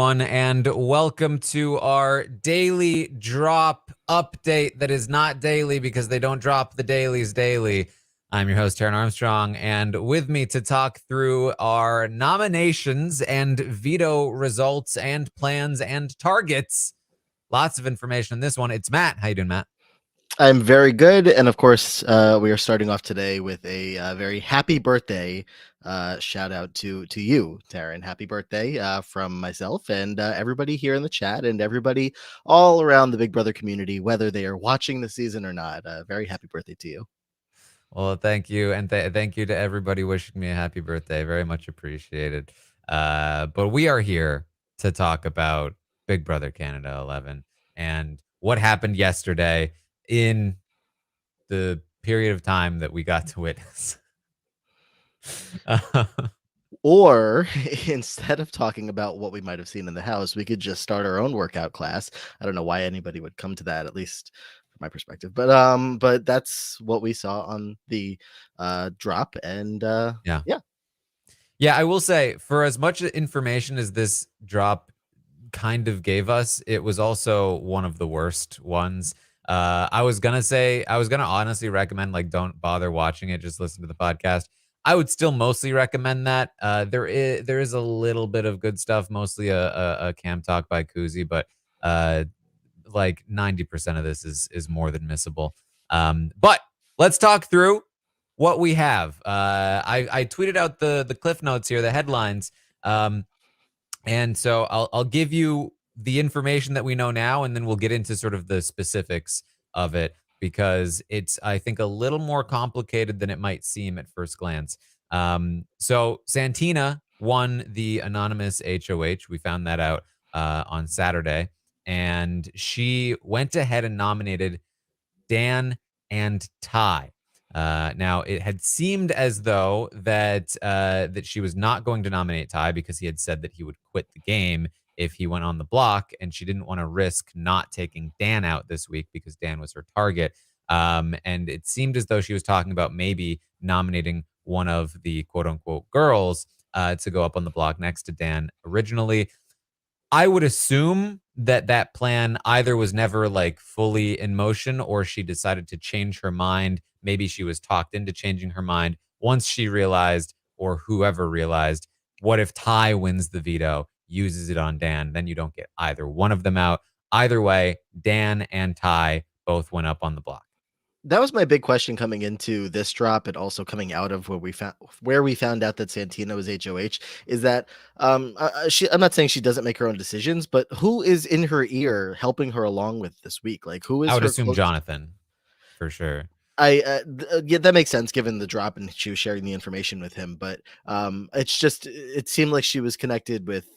everyone, and welcome to our daily drop update that is not daily because they don't drop the dailies daily. I'm your host, Taran Armstrong, and with me to talk through our nominations and veto results and plans and targets. Lots of information in this one. It's Matt. How you doing, Matt? I'm very good, and of course, we are starting off today with a very happy birthday shout out to you, Taran. Happy birthday from myself and everybody here in the chat and everybody all around the Big Brother community, whether they are watching the season or not. Very happy birthday to you. Well, thank you, and thank you to everybody wishing me a happy birthday. Very much appreciated. But we are here to talk about Big Brother Canada 11 and what happened yesterday in the period of time that we got to witness. Or instead of talking about what we might have seen in the house, we could just start our own workout class. I don't know why anybody would come to that, at least from my perspective. But that's what we saw on the drop, and Yeah. yeah. Yeah, I will say, for as much information as this drop kind of gave us, it was also one of the worst ones. I was gonna honestly recommend, like, don't bother watching it, just listen to the podcast. I would still mostly recommend that. There is a little bit of good stuff, mostly a cam talk by Kuzi, but like 90% of this is more than missable. But let's talk through what we have. I tweeted out the cliff notes here, the headlines. And so I'll give you the information that we know now, and then we'll get into sort of the specifics of it because it's, I think, a little more complicated than it might seem at first glance. So Santina won the anonymous HOH. We found that out on Saturday, and she went ahead and nominated Dan and Ty. Now, it had seemed as though that she was not going to nominate Ty because he had said that he would quit the game if he went on the block, and she didn't want to risk not taking Dan out this week because Dan was her target. And it seemed as though she was talking about maybe nominating one of the quote unquote girls to go up on the block next to Dan originally. I would assume that that plan either was never like fully in motion or she decided to change her mind. Maybe she was talked into changing her mind once she realized, or whoever realized, what if Ty wins the veto, uses it on Dan? Then you don't get either one of them out. Either way, Dan and Ty both went up on the block. That was my big question coming into this drop, and also coming out of where we found out that Santina was HOH. Is that I'm not saying she doesn't make her own decisions, but who is in her ear helping her along with this week? Like, who is I would her assume close? Jonathan, for sure. Yeah, that makes sense given the drop and she was sharing the information with him. But it's just, it seemed like she was connected with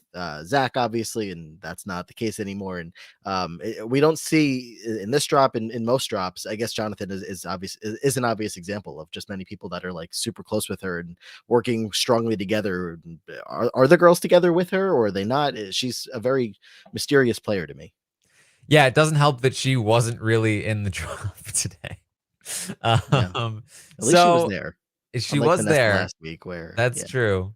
Zach, obviously, and that's not the case anymore. And we don't see in this drop, in most drops, I guess Jonathan is an obvious example of just many people that are like super close with her and working strongly together. Are the girls together with her, or are they not? She's a very mysterious player to me. Yeah, it doesn't help that she wasn't really in the drop today. Yeah, Um, at least she was so there. she Unlike was Vanessa there. last week, where That's true.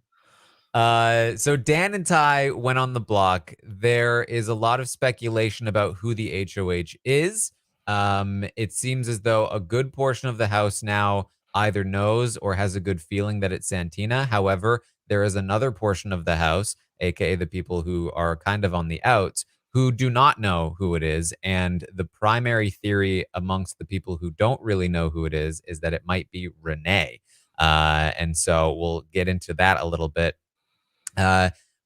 So Dan and Ty went on the block. There is a lot of speculation about who the HOH is. It seems as though a good portion of the house now either knows or has a good feeling that it's Santina. However, there is another portion of the house, aka the people who are kind of on the outs, who do not know who it is. And the primary theory amongst the people who don't really know who it is that it might be Renee. And so we'll get into that a little bit.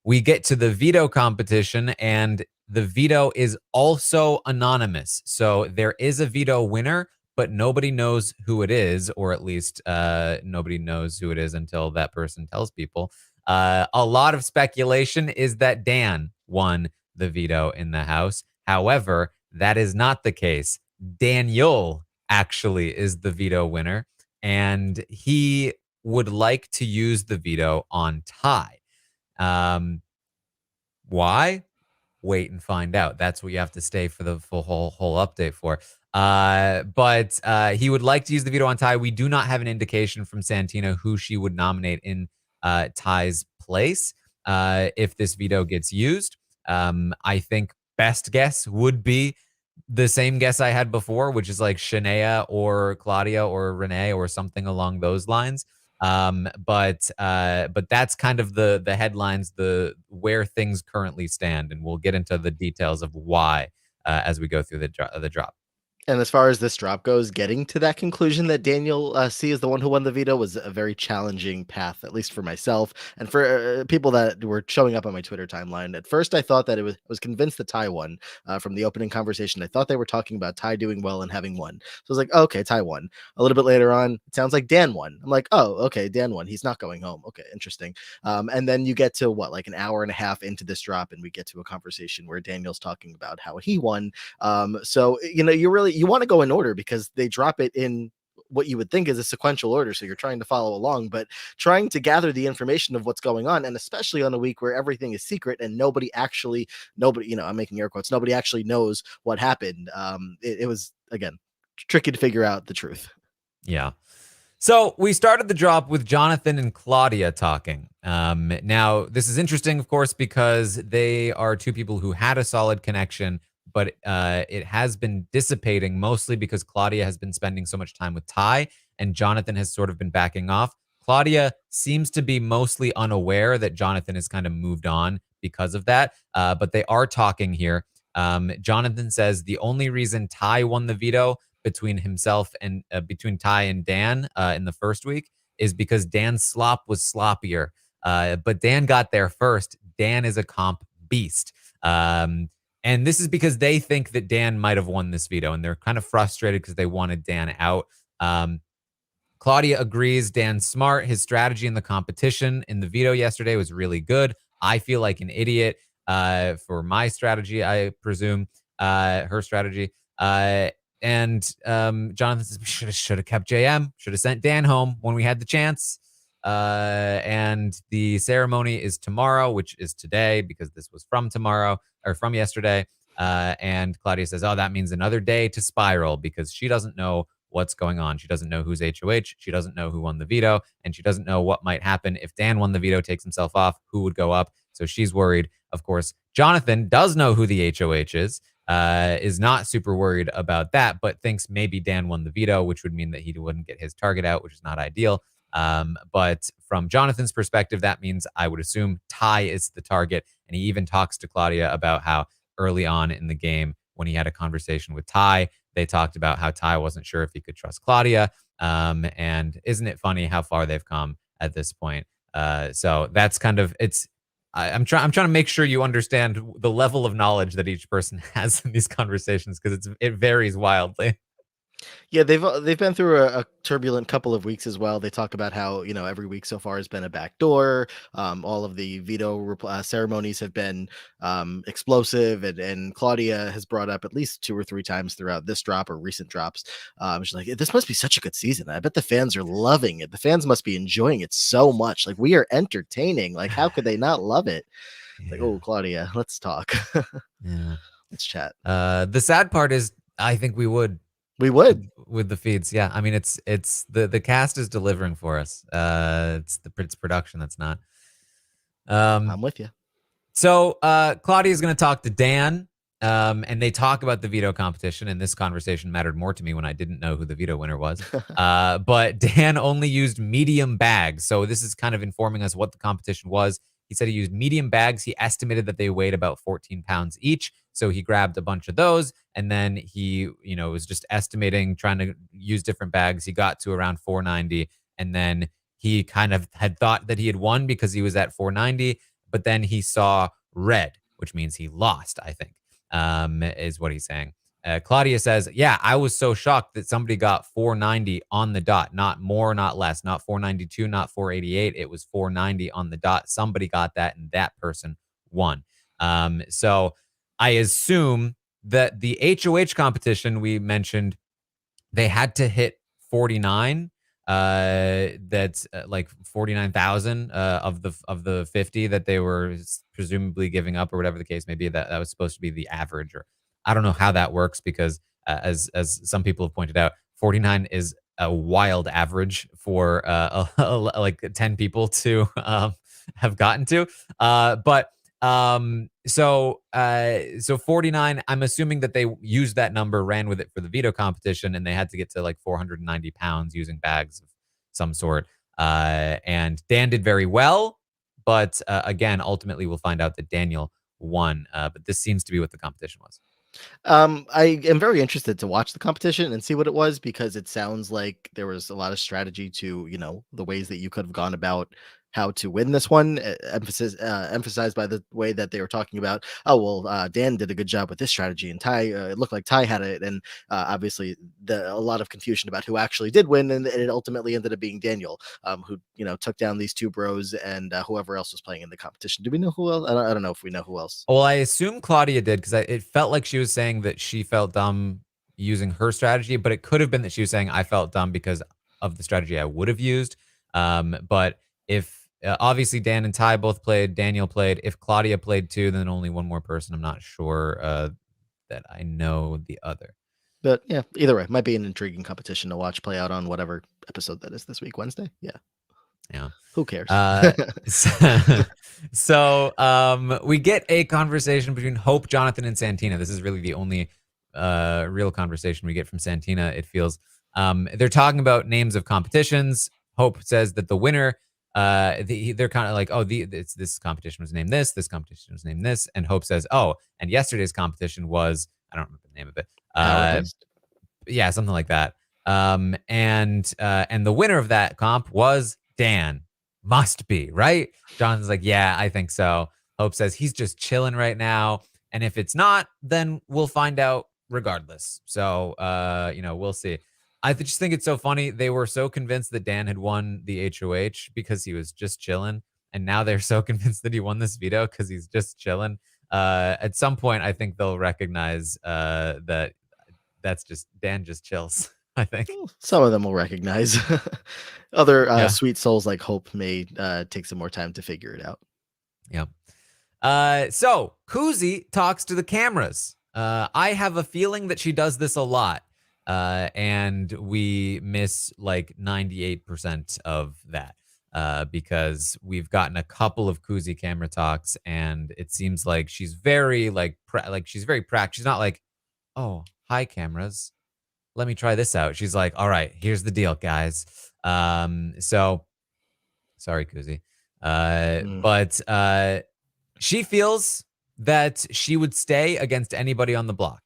We get to the veto competition, and the veto is also anonymous. So there is a veto winner, but nobody knows who it is, or at least nobody knows who it is until that person tells people. A lot of speculation is that Dan won the veto in the House. However, that is not the case. Daniel actually is the veto winner, and he would like to use the veto on Ty. Why? Wait and find out. That's what you have to stay for the full whole update for. But he would like to use the veto on Ty. We do not have an indication from Santina who she would nominate in Ty's place if this veto gets used. I think best guess would be the same guess I had before, which is like Shania or Claudia or Renee or something along those lines. But that's kind of the headlines, the where things currently stand, and we'll get into the details of why as we go through the drop. And as far as this drop goes, getting to that conclusion that Daniel C is the one who won the veto was a very challenging path, at least for myself and for people that were showing up on my Twitter timeline. At first, I thought that I was convinced that Ty won from the opening conversation. I thought they were talking about Ty doing well and having won. So I was like, oh, okay, Ty won. A little bit later on, it sounds like Dan won. I'm like, oh, okay, Dan won. He's not going home. Okay, interesting. And then you get to what, like an hour and a half into this drop, and we get to a conversation where Daniel's talking about how he won. So you want to go in order because they drop it in what you would think is a sequential order. So you're trying to follow along, but trying to gather the information of what's going on. And especially on a week where everything is secret and nobody, I'm making air quotes, nobody actually knows what happened. It was, again, tricky to figure out the truth. Yeah. So we started the drop with Jonathan and Claudia talking. Now, this is interesting, of course, because they are two people who had a solid connection, but it has been dissipating mostly because Claudia has been spending so much time with Ty and Jonathan has sort of been backing off. Claudia seems to be mostly unaware that Jonathan has kind of moved on because of that, but they are talking here. Jonathan says the only reason Ty won the veto between himself and between Ty and Dan in the first week is because Dan's slop was sloppier. But Dan got there first. Dan is a comp beast. And this is because they think that Dan might have won this veto, and they're kind of frustrated because they wanted Dan out. Claudia agrees Dan's smart. His strategy in the competition in the veto yesterday was really good. I feel like an idiot for my strategy, I presume, her strategy. Jonathan says, should have kept JM, should have sent Dan home when we had the chance. And the ceremony is tomorrow, which is today because this was from tomorrow or from yesterday. And Claudia says, oh, that means another day to spiral because she doesn't know what's going on. She doesn't know who's HOH. She doesn't know who won the veto. And she doesn't know what might happen if Dan won the veto, takes himself off, who would go up. So she's worried. Of course, Jonathan does know who the HOH is not super worried about that, but thinks maybe Dan won the veto, which would mean that he wouldn't get his target out, which is not ideal. But from Jonathan's perspective, that means I would assume Ty is the target. And he even talks to Claudia about how early on in the game, when he had a conversation with Ty, they talked about how Ty wasn't sure if he could trust Claudia. And isn't it funny how far they've come at this point? So that's kind of I'm trying to make sure you understand the level of knowledge that each person has in these conversations because it varies wildly. Yeah, they've been through a turbulent couple of weeks as well. They talk about how every week so far has been a backdoor. All of the veto ceremonies have been explosive, and Claudia has brought up at least 2 or 3 times throughout this drop or recent drops. She's like, "This must be such a good season. I bet the fans are loving it. The fans must be enjoying it so much. Like we are entertaining. Like how could they not love it?" Yeah. Like, oh, Claudia, let's talk. Yeah. Let's chat. The sad part is I think we would We would. with the feeds. Yeah. I mean, it's the cast is delivering for us. It's production that's not. I'm with you. So Claudia is going to talk to Dan, and they talk about the veto competition. And this conversation mattered more to me when I didn't know who the veto winner was. But Dan only used medium bags, so this is kind of informing us what the competition was. He said he used medium bags. He estimated that they weighed about 14 pounds each. So he grabbed a bunch of those. And then he, was just estimating, trying to use different bags. He got to around 490. And then he kind of had thought that he had won because he was at 490. But then he saw red, which means he lost, I think, is what he's saying. Claudia says, yeah, I was so shocked that somebody got 490 on the dot, not more, not less, not 492, not 488. It was 490 on the dot. Somebody got that, and that person won. So I assume that the HOH competition we mentioned, they had to hit 49. That's like 49,000 of the 50 that they were presumably giving up, or whatever the case may be. That was supposed to be the average, or I don't know how that works because as some people have pointed out, 49 is a wild average for like 10 people to have gotten to. But So 49, I'm assuming that they used that number, ran with it for the veto competition, and they had to get to like 490 pounds using bags of some sort. And Dan did very well, but again, ultimately we'll find out that Daniel won. But this seems to be what the competition was. I am very interested to watch the competition and see what it was, because it sounds like there was a lot of strategy to, the ways that you could have gone about how to win this one. Emphasized by the way that they were talking about, oh well, Dan did a good job with this strategy, and Ty, it looked like Ty had it, and obviously a lot of confusion about who actually did win, and it ultimately ended up being Daniel, who took down these two bros and whoever else was playing in the competition. Do we know who else? I don't know if we know who else. Well, I assume Claudia did because it felt like she was saying that she felt dumb using her strategy, but it could have been that she was saying I felt dumb because of the strategy I would have used. But if obviously Dan and Ty both played, Daniel played. If Claudia played too, then only one more person. I'm not sure that I know the other. But yeah, either way, might be an intriguing competition to watch play out on whatever episode that is this week, Wednesday. Yeah. Yeah. Who cares? Uh, so, we get a conversation between Hope, Jonathan, and Santina. This is really the only real conversation we get from Santina, it feels. They're talking about names of competitions. Hope says that the winner, they're kind of like, oh, this competition was named this competition was named this. And Hope says, oh, and yesterday's competition was, I don't remember the name of it. Power Fist? Yeah, something like that. And the winner of that comp was Dan. Must be, right? Jonathan's like, yeah, I think so. Hope says he's just chilling right now. And if it's not, then we'll find out regardless. So, we'll see. I just think it's so funny. They were so convinced that Dan had won the HOH because he was just chilling. And now they're so convinced that he won this veto because he's just chilling. At some point, I think they'll recognize that that's just Dan just chills, I think. Some of them will recognize. Other Yeah. sweet souls like Hope may take some more time to figure it out. Yeah. So Kuzi talks to the cameras. I have a feeling that she does this a lot. And we miss like 98% of that. Because we've gotten a couple of Kuzi camera talks, and it seems like she's very she's very practical. She's not like, oh, hi cameras, let me try this out. She's like, all right, here's the deal, guys. So sorry, Kuzi. Mm. But she feels that she would stay against anybody on the block.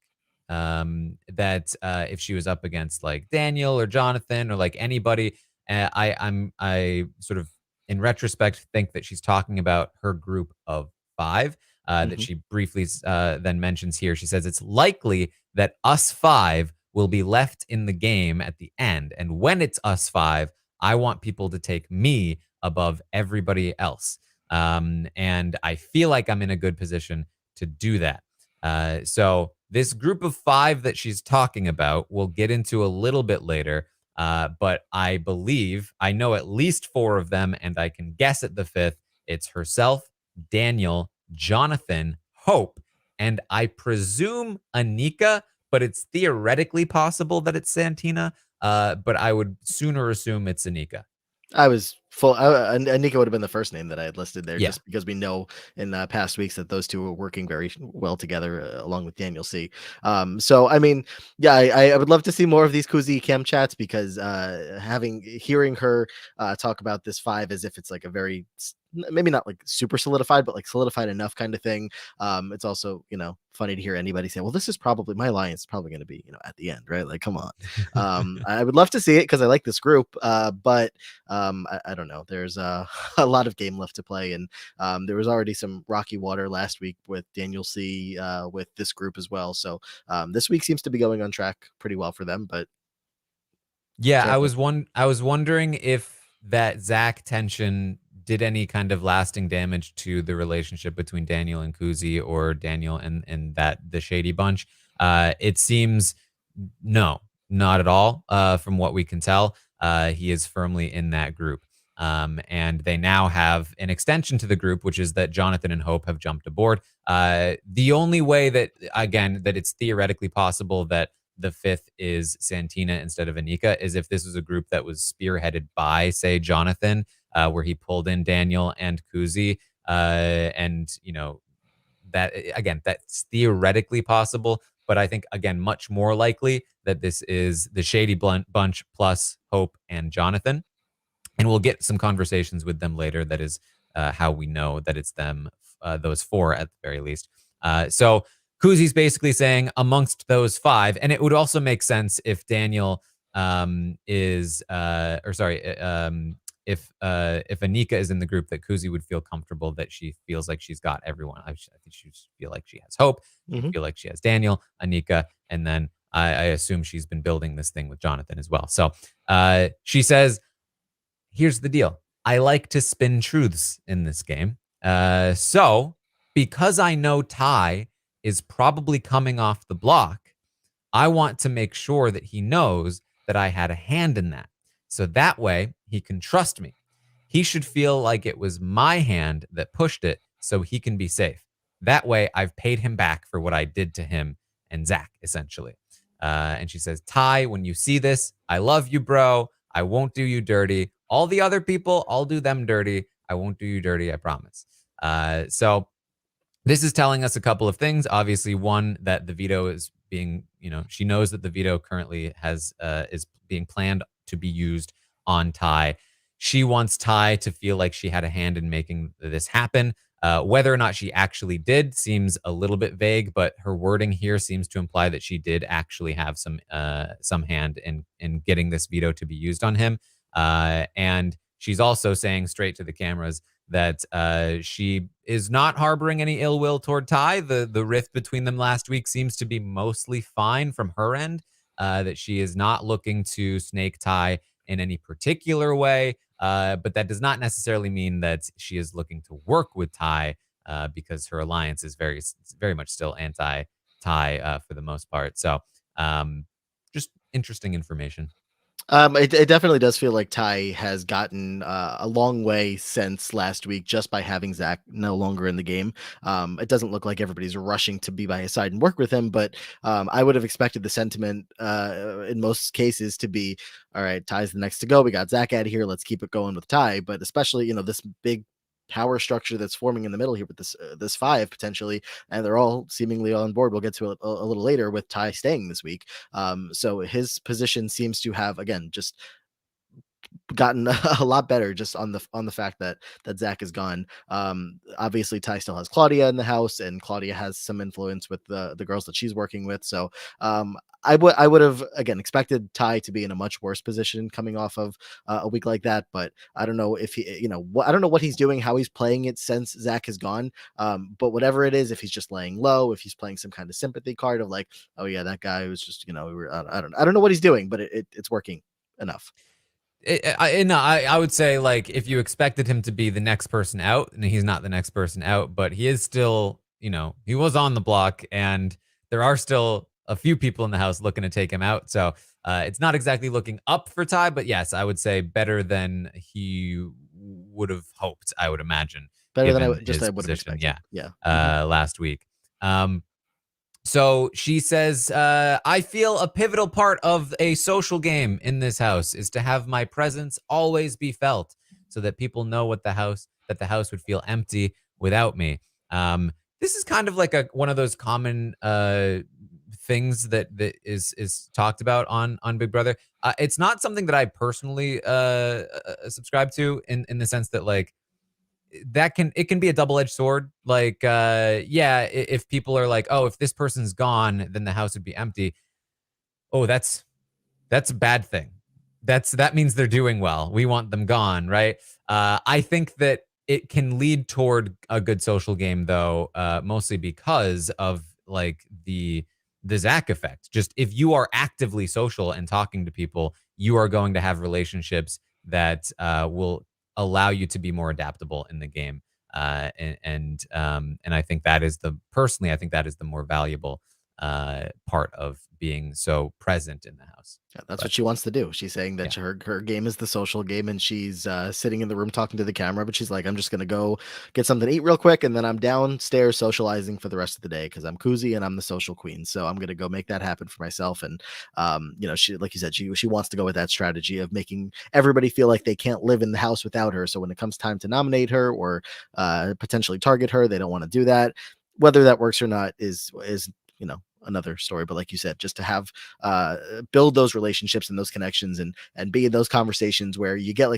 That if she was up against like Daniel or Jonathan or like anybody, I sort of in retrospect think that she's talking about her group of five. That Mhm. she briefly then mentions here. She says it's likely that us five will be left in the game at the end, and when it's us five, I want people to take me above everybody else. And I feel like I'm in a good position to do that. So this group of five that she's talking about, we'll get into a little bit later. But I believe I know at least four of them, and I can guess at the fifth. It's herself, Daniel, Jonathan, Hope, and I presume Anika, but it's theoretically possible that it's Santina. But I would sooner assume it's Anika. I was full. Anika would have been the first name that I had listed there, Yeah. just because we know in past weeks that those two were working very well together, along with Daniel C. So I mean, yeah, I would love to see more of these Kuzi cam chats, because hearing her talk about this five as if it's like a very maybe not like super solidified, but like solidified enough kind of thing. It's also funny to hear anybody say, "Well, this is probably my alliance. Is probably going to be at the end, right?" Like, come on. I would love to see it because I like this group, but I don't know. There's a lot of game left to play, and there was already some rocky water last week with Daniel C. With this group as well. So this week seems to be going on track pretty well for them. But Yeah, can't wait. I was wondering if that Zach tension did any kind of lasting damage to the relationship between Daniel and Kuzi, or Daniel and that the Shady Bunch. It seems no, not at all. From what we can tell, he is firmly in that group. And they now have an extension to the group, which is that Jonathan and Hope have jumped aboard. The only way that, again, that it's theoretically possible that the fifth is Santina instead of Anika is if this was a group that was spearheaded by, say, Jonathan, where he pulled in Daniel and Kuzi. And that again, that's theoretically possible, but I think again much more likely that this is the Shady Bunch plus Hope and Jonathan, and we'll get some conversations with them later. That is how we know that it's them, those four at the very least. So Kuzi's basically saying amongst those five, and it would also make sense if Daniel is, or sorry, if Anika is in the group, that Kuzi would feel comfortable that she feels like she's got everyone. I think she feel like she has Hope. She'd Mhm. feel like she has Daniel, Anika, and then I assume she's been building this thing with Jonathan as well. So she says, here's the deal. I like to spin truths in this game. So because I know Ty is probably coming off the block, I want to make sure that he knows that I had a hand in that. So that way he can trust me. He should feel like it was my hand that pushed it so he can be safe. That way I've paid him back for what I did to him and Zach, essentially. And she says, Ty, when you see this, I love you, bro. I won't do you dirty. All the other people, I'll do them dirty. I won't do you dirty, I promise. So this is telling us a couple of things. Obviously, one, that the veto is being, she knows that the veto currently is being planned to be used on Ty. She wants Ty to feel like she had a hand in making this happen. Whether or not she actually did seems a little bit vague, but her wording here seems to imply that she did actually have some hand in getting this veto to be used on him. And she's also saying straight to the cameras that she is not harboring any ill will toward Ty. The rift between them last week seems to be mostly fine from her end. That she is not looking to snake Ty in any particular way. But that does not necessarily mean that she is looking to work with Ty, because her alliance is very much still anti Ty for the most part. So just interesting information. It definitely does feel like Ty has gotten a long way since last week just by having Zach no longer in the game. It doesn't look like everybody's rushing to be by his side and work with him, but I would have expected the sentiment in most cases to be, all right, Ty's the next to go. We got Zach out of here. Let's keep it going with Ty. But especially, this big power structure that's forming in the middle here with this five potentially, and they're all seemingly on board. We'll get to a little later with Ty staying this week. So his position seems to have again just gotten a lot better just on the fact that Zach is gone. Obviously, Ty still has Claudia in the house, and Claudia has some influence with the girls that she's working with. So I would have again expected Ty to be in a much worse position coming off of a week like that. But I don't know if I don't know what he's doing, how he's playing it since Zach has gone. But whatever it is, if he's just laying low, if he's playing some kind of sympathy card of like, oh yeah, that guy was just I don't know what he's doing, but it's working enough. I would say, like, if you expected him to be the next person out, and he's not the next person out, but he is still, he was on the block, and there are still a few people in the house looking to take him out. So it's not exactly looking up for Ty, but yes, I would say better than he would have hoped, I would imagine, Better than given I his would have position. expected. Yeah, Yeah. Mhm. last week. So she says, I feel a pivotal part of a social game in this house is to have my presence always be felt so that people know that the house would feel empty without me. This is kind of like one of those common things that is talked about on Big Brother. It's not something that I personally subscribe to in the sense that, like, it can be a double-edged sword. Like, yeah, if people are like, oh, if this person's gone, then the house would be empty. Oh, that's a bad thing. That means they're doing well. We want them gone, right? I think that it can lead toward a good social game, though, mostly because of, like, the Zach effect. Just if you are actively social and talking to people, you are going to have relationships that will allow you to be more adaptable in the game. And I think that is the personally, I think that is the more valuable part of being so present in the house. Yeah, that's But what she wants to do. She's saying that yeah. her game is the social game, and she's sitting in the room talking to the camera. But she's like, I'm just gonna go get something to eat real quick, and then I'm downstairs socializing for the rest of the day because I'm koozie and I'm the social queen. So I'm gonna go make that happen for myself. And she, like you said, she wants to go with that strategy of making everybody feel like they can't live in the house without her. So when it comes time to nominate her or potentially target her, they don't want to do that. Whether that works or not is another story. But like you said, just to have uh build those relationships and those connections and be in those conversations where you get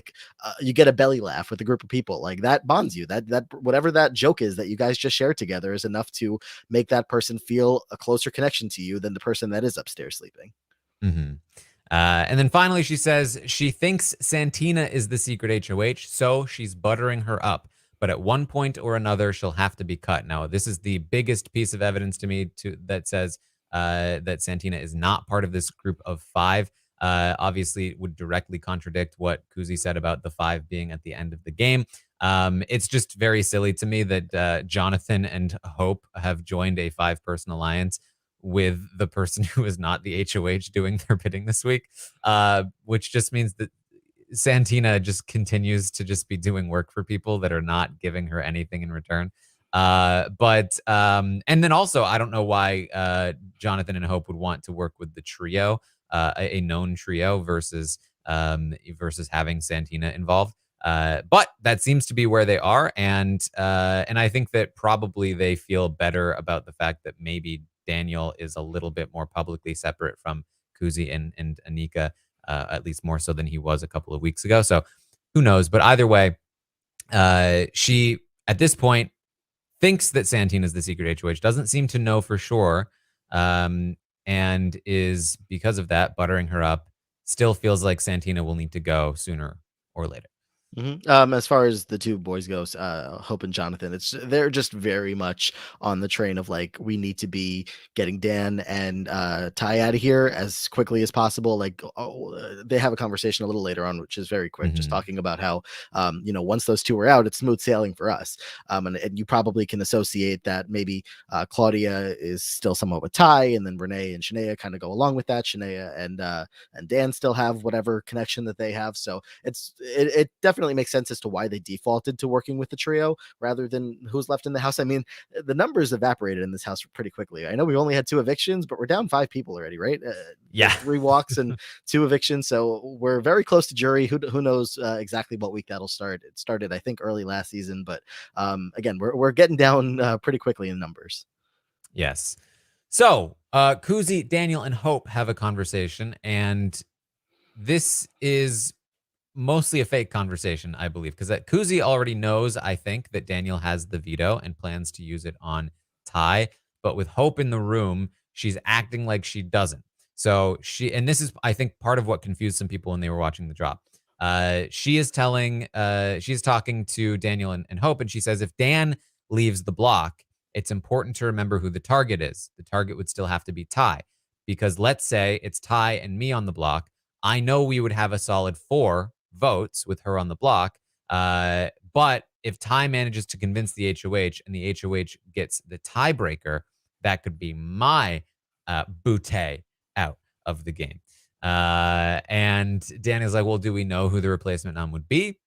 you get a belly laugh with a group of people, like that bonds you, that whatever that joke is that you guys just shared together is enough to make that person feel a closer connection to you than the person that is upstairs sleeping. Mhm. And then finally, she says she thinks Santina is the secret HOH, so she's buttering her up. But at one point or another, she'll have to be cut. Now, this is the biggest piece of evidence to me that says that Santina is not part of this group of five. Obviously, it would directly contradict what Kuzi said about the five being at the end of the game. It's just very silly to me that Jonathan and Hope have joined a five-person alliance with the person who is not the HOH doing their bidding this week, which just means that Santina just continues to just be doing work for people that are not giving her anything in return. And then also, I don't know why Jonathan and Hope would want to work with the trio, a known trio, versus having Santina involved. But that seems to be where they are, and I think that probably they feel better about the fact that maybe Daniel is a little bit more publicly separate from Kuzi and Anika, at least more so than he was a couple of weeks ago. So who knows? But either way, she at this point thinks that Santina is the secret HOH, doesn't seem to know for sure, and is because of that buttering her up. Still feels like Santina will need to go sooner or later. As far as the two boys goes, Hope and Jonathan, they're just very much on the train of like we need to be getting Dan and Ty out of here as quickly as possible. They have a conversation a little later on, which is very quick, just Hmm. talking about how once those two are out, it's smooth sailing for us. And you probably can associate that maybe Claudia is still somewhat with Ty, and then Renee and Shania kind of go along with that. Shania and Dan still have whatever connection that they have, so it definitely makes sense as to why they defaulted to working with the trio rather than who's left in the house. I mean, the numbers evaporated in this house pretty quickly. I know we only had two evictions, but we're down five people already, right? With Yeah. three walks and two evictions, so we're very close to jury. Who knows exactly what week that'll start? It started, I think, early last season, but again, we're getting down pretty quickly in numbers. Yes. So, Kuzi, Daniel, and Hope have a conversation, and this is mostly a fake conversation, I believe, because Kuzi already knows, I think, that Daniel has the veto and plans to use it on Ty. But with Hope in the room, she's acting like she doesn't. So and this is, I think, part of what confused some people when they were watching the drop. She's talking to Daniel and Hope, and she says, if Dan leaves the block, it's important to remember who the target is. The target would still have to be Ty, because let's say it's Ty and me on the block. I know we would have a solid 4 votes with her on the block. But if Ty manages to convince the HOH and the HOH gets the tiebreaker, that could be my bootay out of the game. And Daniel's like, well, do we know who the replacement nom would be?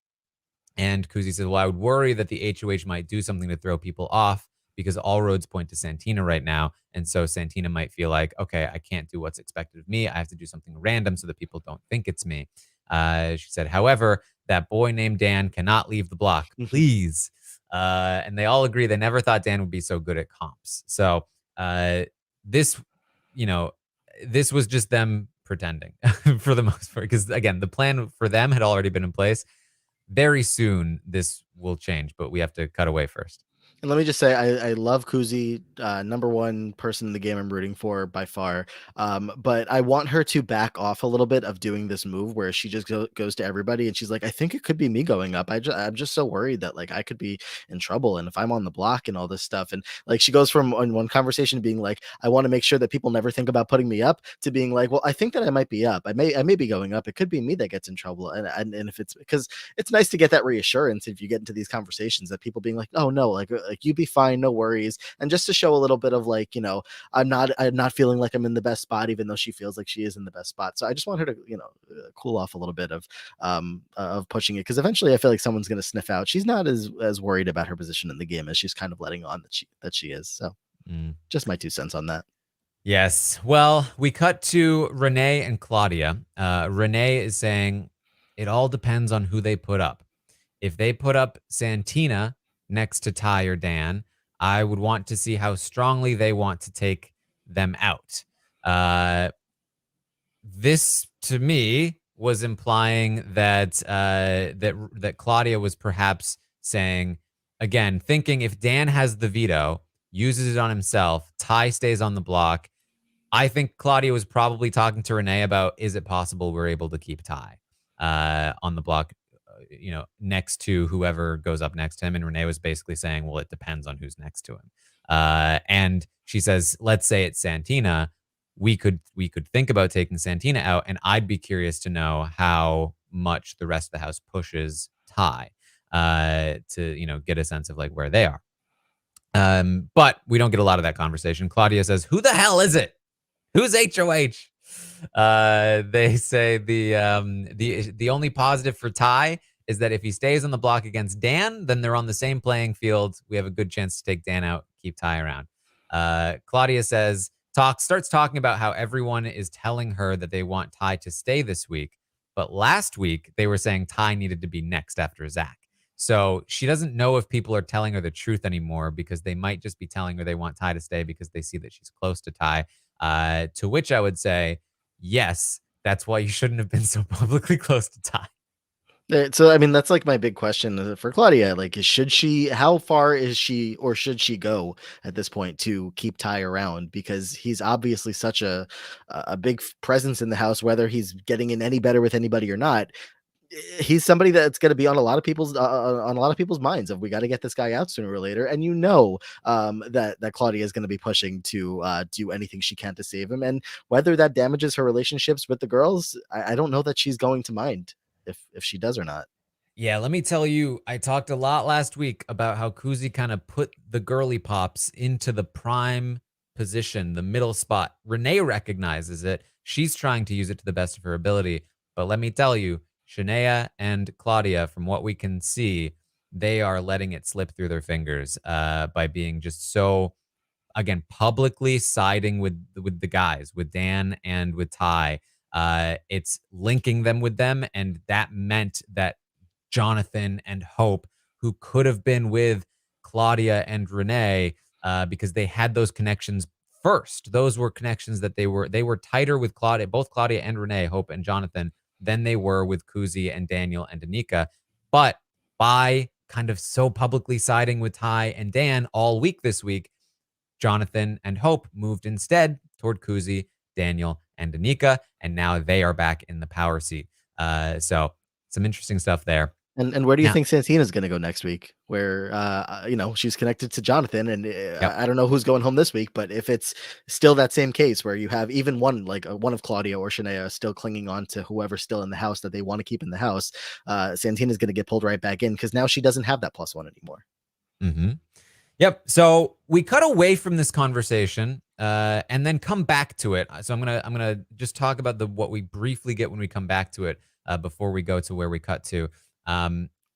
And Kuzi says, well, I would worry that the HOH might do something to throw people off because all roads point to Santina right now. And so Santina might feel like, okay, I can't do what's expected of me. I have to do something random so that people don't think it's me. She said, however, that boy named Dan cannot leave the block, please. And they all agree they never thought Dan would be so good at comps. So this, you know, this was just them pretending for the most part. Because again, the plan for them had already been in place. Very soon, this will change, but we have to cut away first. And let me just say, I love Kuzi, number one person in the game I'm rooting for by far. But I want her to back off a little bit of doing this move where she just goes to everybody and she's like, I think it could be me going up. I'm just so worried that like I could be in trouble. And if I'm on the block and all this stuff, and like she goes from in one conversation being like, I want to make sure that people never think about putting me up to being like, well, I think that I might be up. I may be going up. It could be me that gets in trouble. And if it's because it's nice to get that reassurance if you get into these conversations that people being like, oh no, like like, you be fine, no worries. And just to show a little bit of like, I'm not feeling like I'm in the best spot, even though she feels like she is in the best spot. So I just want her to, cool off a little bit of pushing it, because eventually I feel like someone's going to sniff out. She's not as worried about her position in the game as she's kind of letting on that she is. So Mm. just my 2 cents on that. Yes. Well, we cut to Renee and Claudia. Renee is saying it all depends on who they put up. If they put up Santina next to Ty or Dan, I would want to see how strongly they want to take them out. This to me was implying that that Claudia was perhaps saying, again, thinking if Dan has the veto, uses it on himself, Ty stays on the block. I think Claudia was probably talking to Renee about, is it possible we're able to keep Ty on the block, next to whoever goes up next to him? And Renee was basically saying, well, it depends on who's next to him. And she says, let's say it's Santina. We could think about taking Santina out, and I'd be curious to know how much the rest of the house pushes Ty to get a sense of like where they are. But we don't get a lot of that conversation. Claudia says, who the hell is it? Who's HOH? They say the only positive for Ty is that if he stays on the block against Dan, then they're on the same playing field. We have a good chance to take Dan out, keep Ty around. Claudia starts talking about how everyone is telling her that they want Ty to stay this week. But last week, they were saying Ty needed to be next after Zach. So she doesn't know if people are telling her the truth anymore, because they might just be telling her they want Ty to stay because they see that she's close to Ty. To which I would say, yes, that's why you shouldn't have been so publicly close to Ty. So I mean, that's like my big question for Claudia. Like, how far is she, or should she go at this point to keep Ty around? Because he's obviously such a big presence in the house, whether he's getting in any better with anybody or not. He's somebody that's going to be on a lot of people's minds of, we got to get this guy out sooner or later. And that Claudia is going to be pushing to do anything she can to save him. And whether that damages her relationships with the girls, I don't know that she's going to mind if she does or not. Yeah, let me tell you, I talked a lot last week about how Kuzi kind of put the girly pops into the prime position, the middle spot. Renee recognizes it. She's trying to use it to the best of her ability. But let me tell you, Shania and Claudia, from what we can see, they are letting it slip through their fingers by being just so, again, publicly siding with the guys, with Dan and with Ty. It's linking them with them, and that meant that Jonathan and Hope, who could have been with Claudia and Renee, because they had those connections first. Those were connections that they were tighter with Claudia, both Claudia and Renee, Hope and Jonathan, than they were with Kuzi and Daniel and Anika. But by kind of so publicly siding with Ty and Dan all week this week, Jonathan and Hope moved instead toward Kuzi, Daniel, and Anika, and now they are back in the power seat. So some interesting stuff there. And where do you Now, think Santina's going to go next week? Where she's connected to Jonathan, and yep. I don't know who's going home this week, but if it's still that same case where you have even one of Claudia or Shania still clinging on to whoever's still in the house that they want to keep in the house, Santina's going to get pulled right back in, because now she doesn't have that +1 anymore. Mm-hmm. Yep. So we cut away from this conversation and then come back to it. So I'm gonna just talk about what we briefly get when we come back to it before we go to where we cut to.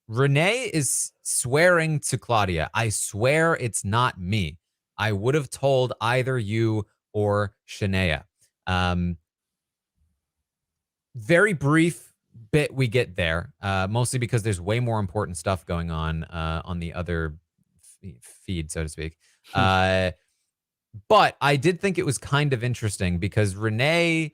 Renee is swearing to Claudia, I swear it's not me. I would have told either you or Shania. Very brief bit we get there, mostly because there's way more important stuff going on the other feed, so to speak. But I did think it was kind of interesting because Renee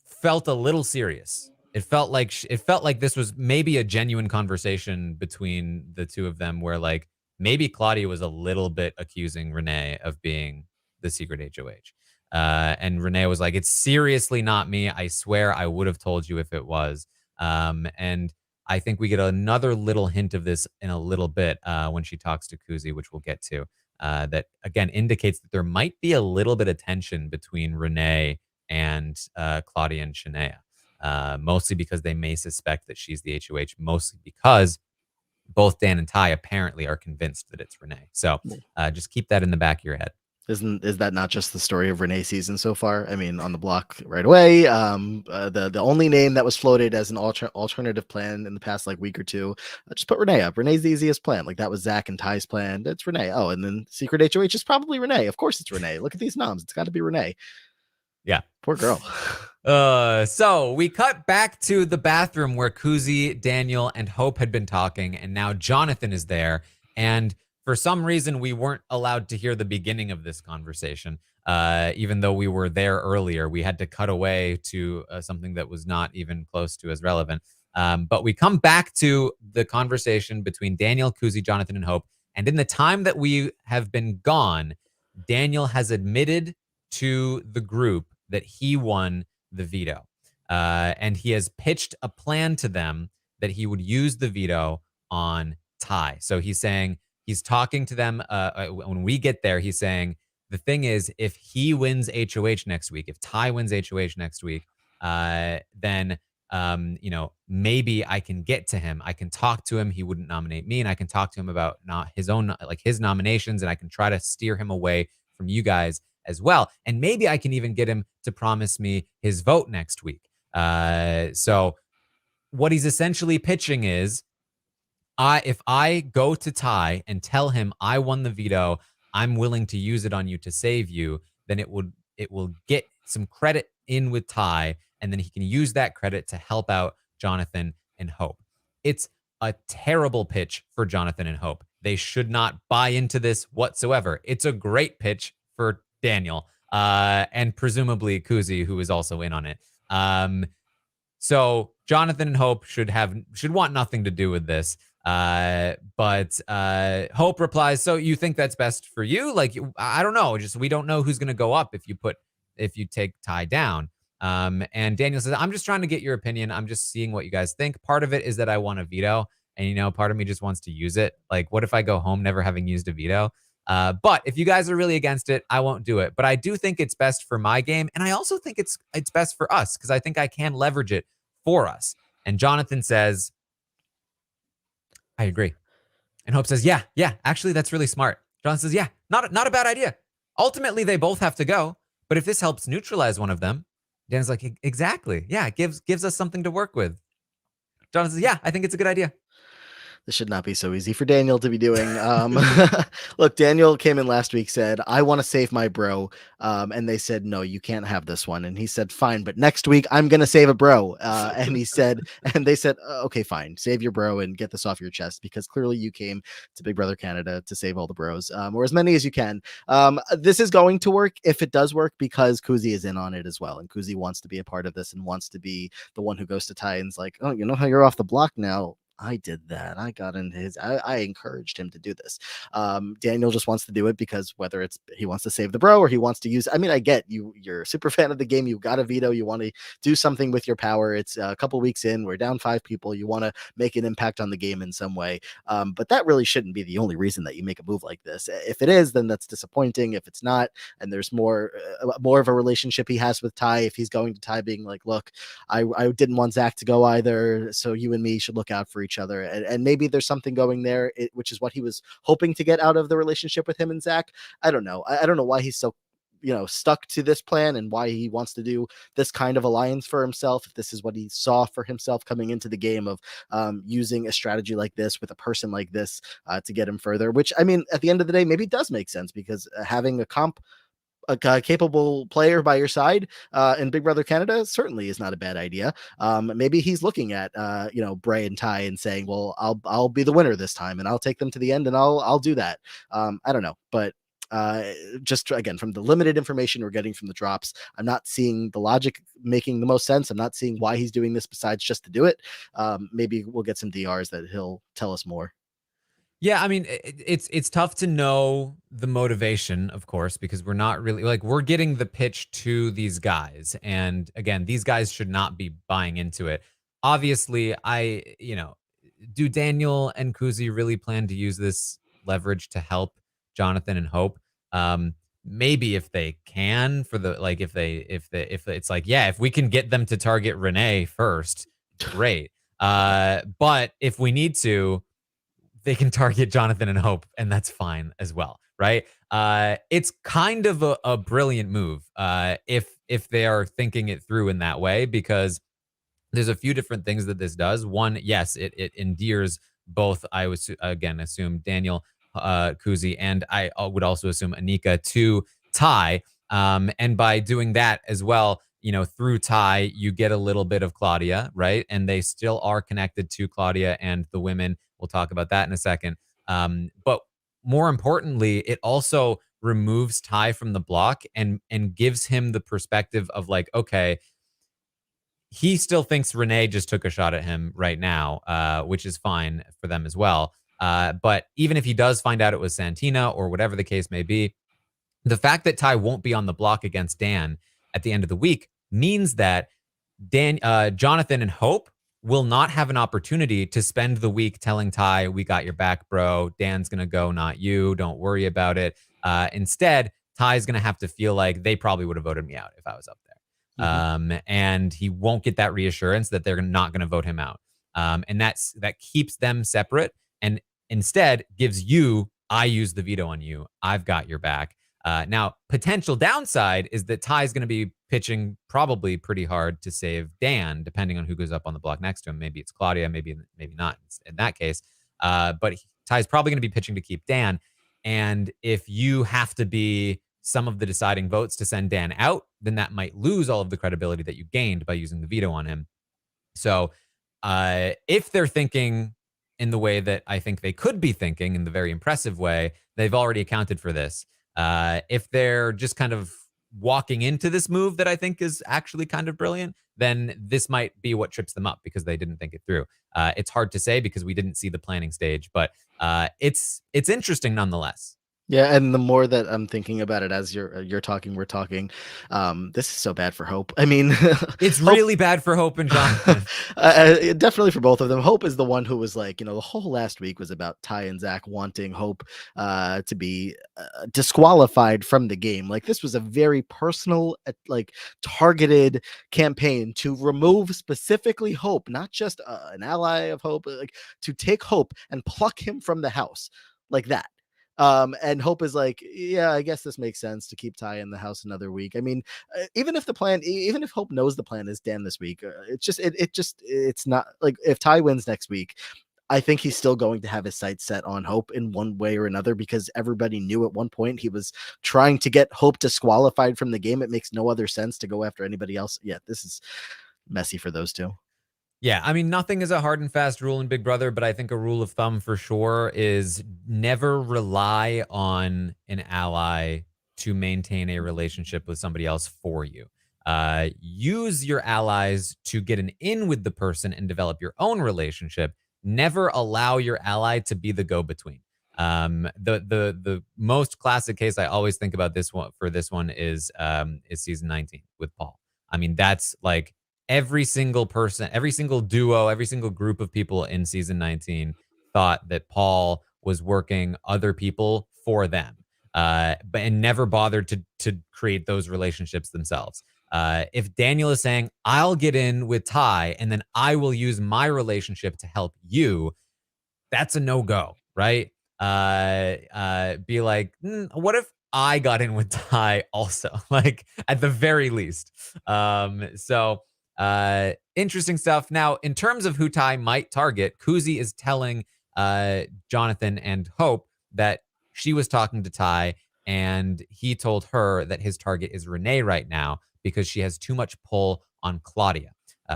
felt a little serious. It felt like this was maybe a genuine conversation between the two of them, where like maybe Claudia was a little bit accusing Renee of being the secret HOH. And Renee was like, it's seriously not me. I swear I would have told you if it was. And I think we get another little hint of this in a little bit when she talks to Kuzi, which we'll get to. That again indicates that there might be a little bit of tension between Renee and Claudia and Shania, mostly because they may suspect that she's the HOH, mostly because both Dan and Ty apparently are convinced that it's Renee. So just keep that in the back of your head. Is that not just the story of Renee season so far? I mean, on the block right away. The only name that was floated as an alternative plan in the past like week or two, just put Renee up. Renee's the easiest plan. Like that was Zach and Ty's plan. It's Renee. Oh, and then Secret HOH is probably Renee. Of course it's Renee. Look at these noms. It's got to be Renee. Yeah. Poor girl. So we cut back to the bathroom where Kuzi, Daniel, and Hope had been talking, and now Jonathan is there. And for some reason, we weren't allowed to hear the beginning of this conversation. Even though we were there earlier, we had to cut away to something that was not even close to as relevant. But we come back to the conversation between Daniel, Kuzi, Jonathan, and Hope. And in the time that we have been gone, Daniel has admitted to the group that he won the veto. And he has pitched a plan to them that he would use the veto on Ty. So he's saying, he's talking to them when we get there, he's saying, the thing is, if he wins HOH next week, if Ty wins HOH next week, then maybe I can get to him. I can talk to him. He wouldn't nominate me, and I can talk to him about not his own, like his nominations, and I can try to steer him away from you guys as well. And maybe I can even get him to promise me his vote next week. So what he's essentially pitching is, if I go to Ty and tell him I won the veto, I'm willing to use it on you to save you, then it will get some credit in with Ty, and then he can use that credit to help out Jonathan and Hope. It's a terrible pitch for Jonathan and Hope. They should not buy into this whatsoever. It's a great pitch for Daniel, and presumably Kuzi, who is also in on it. So Jonathan and Hope should want nothing to do with this. But Hope replies, so you think that's best for you? Like, I don't know. Just, we don't know who's going to go up if you take Ty down. And Daniel says, I'm just trying to get your opinion. I'm just seeing what you guys think. Part of it is that I want a veto, and, part of me just wants to use it. Like, what if I go home never having used a veto? But if you guys are really against it, I won't do it. But I do think it's best for my game. And I also think it's best for us, because I think I can leverage it for us. And Jonathan says, I agree. And Hope says, yeah, actually, that's really smart. Jonathan says, yeah, not a bad idea. Ultimately, they both have to go. But if this helps neutralize one of them, Dan's like, exactly. Yeah, it gives us something to work with. Jonathan says, yeah, I think it's a good idea. This should not be so easy for Daniel to be doing. Look, Daniel came in last week, said, I want to save my bro. And they said, no, you can't have this one. And he said, fine, but next week I'm going to save a bro. And they said, okay, fine, save your bro and get this off your chest, because clearly you came to Big Brother Canada to save all the bros, or as many as you can. This is going to work if it does work, because Kuzi is in on it as well. And Kuzi wants to be a part of this and wants to be the one who goes to Ty and's like, oh, you know how you're off the block now? I did that. I got in his, I encouraged him to do this. Daniel just wants to do it because whether it's he wants to save the bro or he wants to use, I mean, I get you're a super fan of the game. You got a veto. You want to do something with your power. It's a couple weeks in, we're down 5 people. You want to make an impact on the game in some way. But that really shouldn't be the only reason that you make a move like this. If it is, then that's disappointing. If it's not, and there's more of a relationship he has with Ty, if he's going to Ty being like, look, I didn't want Zach to go either, so you and me should look out for each other, and maybe there's something going there, which is what he was hoping to get out of the relationship with him and Zach. I don't know. I don't know why he's so stuck to this plan and why he wants to do this kind of alliance for himself. If this is what he saw for himself coming into the game, of using a strategy like this with a person like this to get him further, which, I mean, at the end of the day, maybe it does make sense, because having a capable player by your side in Big Brother Canada certainly is not a bad idea. Maybe he's looking at Bray and Ty and saying, well, I'll be the winner this time and I'll take them to the end and I'll do that. I don't know, but just again, from the limited information we're getting from the drops, I'm not seeing the logic making the most sense. I'm not seeing why he's doing this besides just to do it. Maybe we'll get some DRs that he'll tell us more. Yeah, I mean, it's tough to know the motivation, of course, because we're not really, like, we're getting the pitch to these guys. And again, these guys should not be buying into it. Obviously, do Daniel and Kuzi really plan to use this leverage to help Jonathan and Hope? Maybe if they can, for the, like, if it's like, yeah, if we can get them to target Renee first, great. But if we need to, they can target Jonathan and Hope, and that's fine as well, right? It's kind of a brilliant move if they are thinking it through in that way, because there's a few different things that this does. One, yes, it endears both. I would again assume Daniel, Kuzi, and I would also assume Anika to Ty. And by doing that as well, through Ty, you get a little bit of Claudia, right? And they still are connected to Claudia and the women. We'll talk about that in a second. But more importantly, it also removes Ty from the block and gives him the perspective of like, okay, he still thinks Renee just took a shot at him right now, which is fine for them as well. But even if he does find out it was Santina or whatever the case may be, the fact that Ty won't be on the block against Dan at the end of the week means that Jonathan and Hope will not have an opportunity to spend the week telling Ty, "We got your back, bro. Dan's gonna go, not you. Don't worry about it." Instead, Ty's gonna have to feel like they probably would have voted me out if I was up there. Mhm. And he won't get that reassurance that they're not going to vote him out. And that keeps them separate, and instead gives you, I use the veto on you. I've got your back. Now, potential downside is that Ty's going to be pitching probably pretty hard to save Dan, depending on who goes up on the block next to him. Maybe it's Claudia, maybe not in that case. But Ty's probably going to be pitching to keep Dan. And if you have to be some of the deciding votes to send Dan out, then that might lose all of the credibility that you gained by using the veto on him. So if they're thinking in the way that I think they could be thinking, in the very impressive way, they've already accounted for this. If they're just kind of walking into this move that I think is actually kind of brilliant, then this might be what trips them up because they didn't think it through. It's hard to say because we didn't see the planning stage, but it's interesting nonetheless. Yeah, and the more that I'm thinking about it as you're talking, we're talking. This is so bad for Hope. I mean, It's Hope really bad for Hope and Jonathan. definitely for both of them. Hope is the one who was like, the whole last week was about Ty and Zach wanting Hope to be disqualified from the game. Like this was a very personal, like targeted campaign to remove specifically Hope, not just an ally of Hope, like to take Hope and pluck him from the house like that. And Hope is like, yeah, I guess this makes sense to keep Ty in the house another week. I mean, even if Hope knows the plan is Dan this week, it's not like if Ty wins next week, I think he's still going to have his sights set on Hope in one way or another because everybody knew at one point he was trying to get Hope disqualified from the game. It makes no other sense to go after anybody else. Yeah, this is messy for those two. Yeah, I mean, nothing is a hard and fast rule in Big Brother, but I think a rule of thumb for sure is never rely on an ally to maintain a relationship with somebody else for you. Use your allies to get an in with the person and develop your own relationship. Never allow your ally to be the go-between. The most classic case I always think about this one is season 19 with Paul. I mean, that's like every single person, every single duo, every single group of people in season 19 thought that Paul was working other people for them, and never bothered to create those relationships themselves. If Daniel is saying, I'll get in with Ty and then I will use my relationship to help you, that's a no-go, right? Be like, what if I got in with Ty also? Like at the very least. Interesting stuff. Now, in terms of who Ty might target, Kuzi is telling Jonathan and Hope that she was talking to Ty and he told her that his target is Renee right now because she has too much pull on Claudia.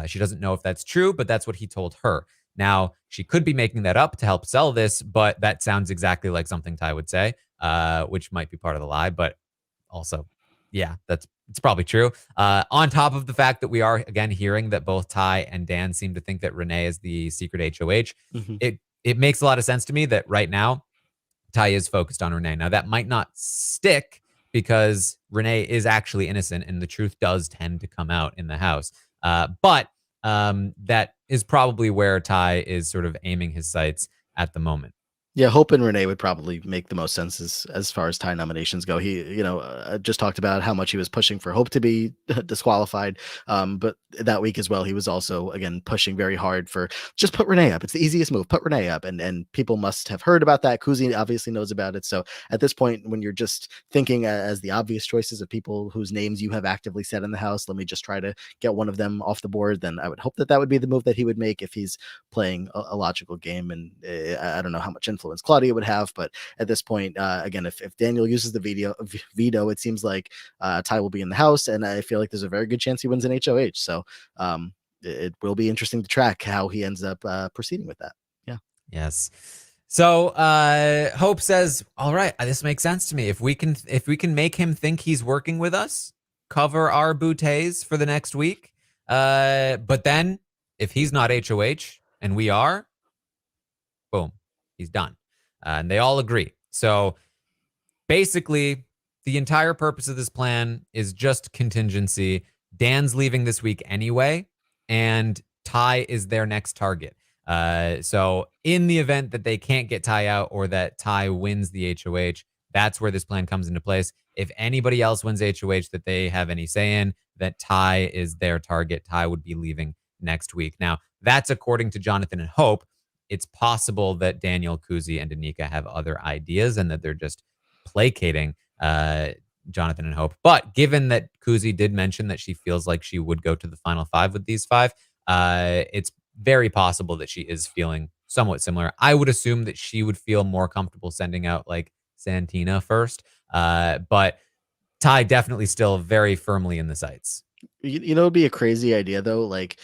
She doesn't know if that's true, but that's what he told her. Now, she could be making that up to help sell this, but that sounds exactly like something Ty would say, which might be part of the lie, but also, yeah, it's probably true. On top of the fact that we are, again, hearing that both Ty and Dan seem to think that Renee is the secret HOH, Mhm. it makes a lot of sense to me that right now, Ty is focused on Renee. Now, that might not stick because Renee is actually innocent and the truth does tend to come out in the house. But that is probably where Ty is sort of aiming his sights at the moment. Yeah, Hope and Renee would probably make the most sense as far as tie nominations go. He, just talked about how much he was pushing for Hope to be disqualified, but that week as well, he was also again pushing very hard for just put Renee up. It's the easiest move. Put Renee up, and people must have heard about that. Kuzi obviously knows about it. So at this point, when you're just thinking as the obvious choices of people whose names you have actively said in the house, let me just try to get one of them off the board. Then I would hope that that would be the move that he would make if he's playing a logical game. And I don't know how much influence Claudia would have, but at this point, again, if Daniel uses the veto, it seems like Ty will be in the house, and I feel like there's a very good chance he wins an HOH. So it will be interesting to track how he ends up proceeding with that. Yeah. Yes. So Hope says, all right, this makes sense to me. If we can make him think he's working with us, cover our bouteilles for the next week. But then if he's not HOH and we are, boom, he's done. And they all agree. So basically, the entire purpose of this plan is just contingency. Dan's leaving this week anyway, and Ty is their next target. So in the event that they can't get Ty out or that Ty wins the HOH, that's where this plan comes into place. If anybody else wins HOH that they have any say in, that Ty is their target. Ty would be leaving next week. Now, that's according to Jonathan and Hope. It's possible that Daniel, Kuzi, and Anika have other ideas and that they're just placating Jonathan and Hope. But given that Kuzi did mention that she feels like she would go to the final five with these five, it's very possible that she is feeling somewhat similar. I would assume that she would feel more comfortable sending out like Santina first. But Ty definitely still very firmly in the sights. It'd be a crazy idea though, like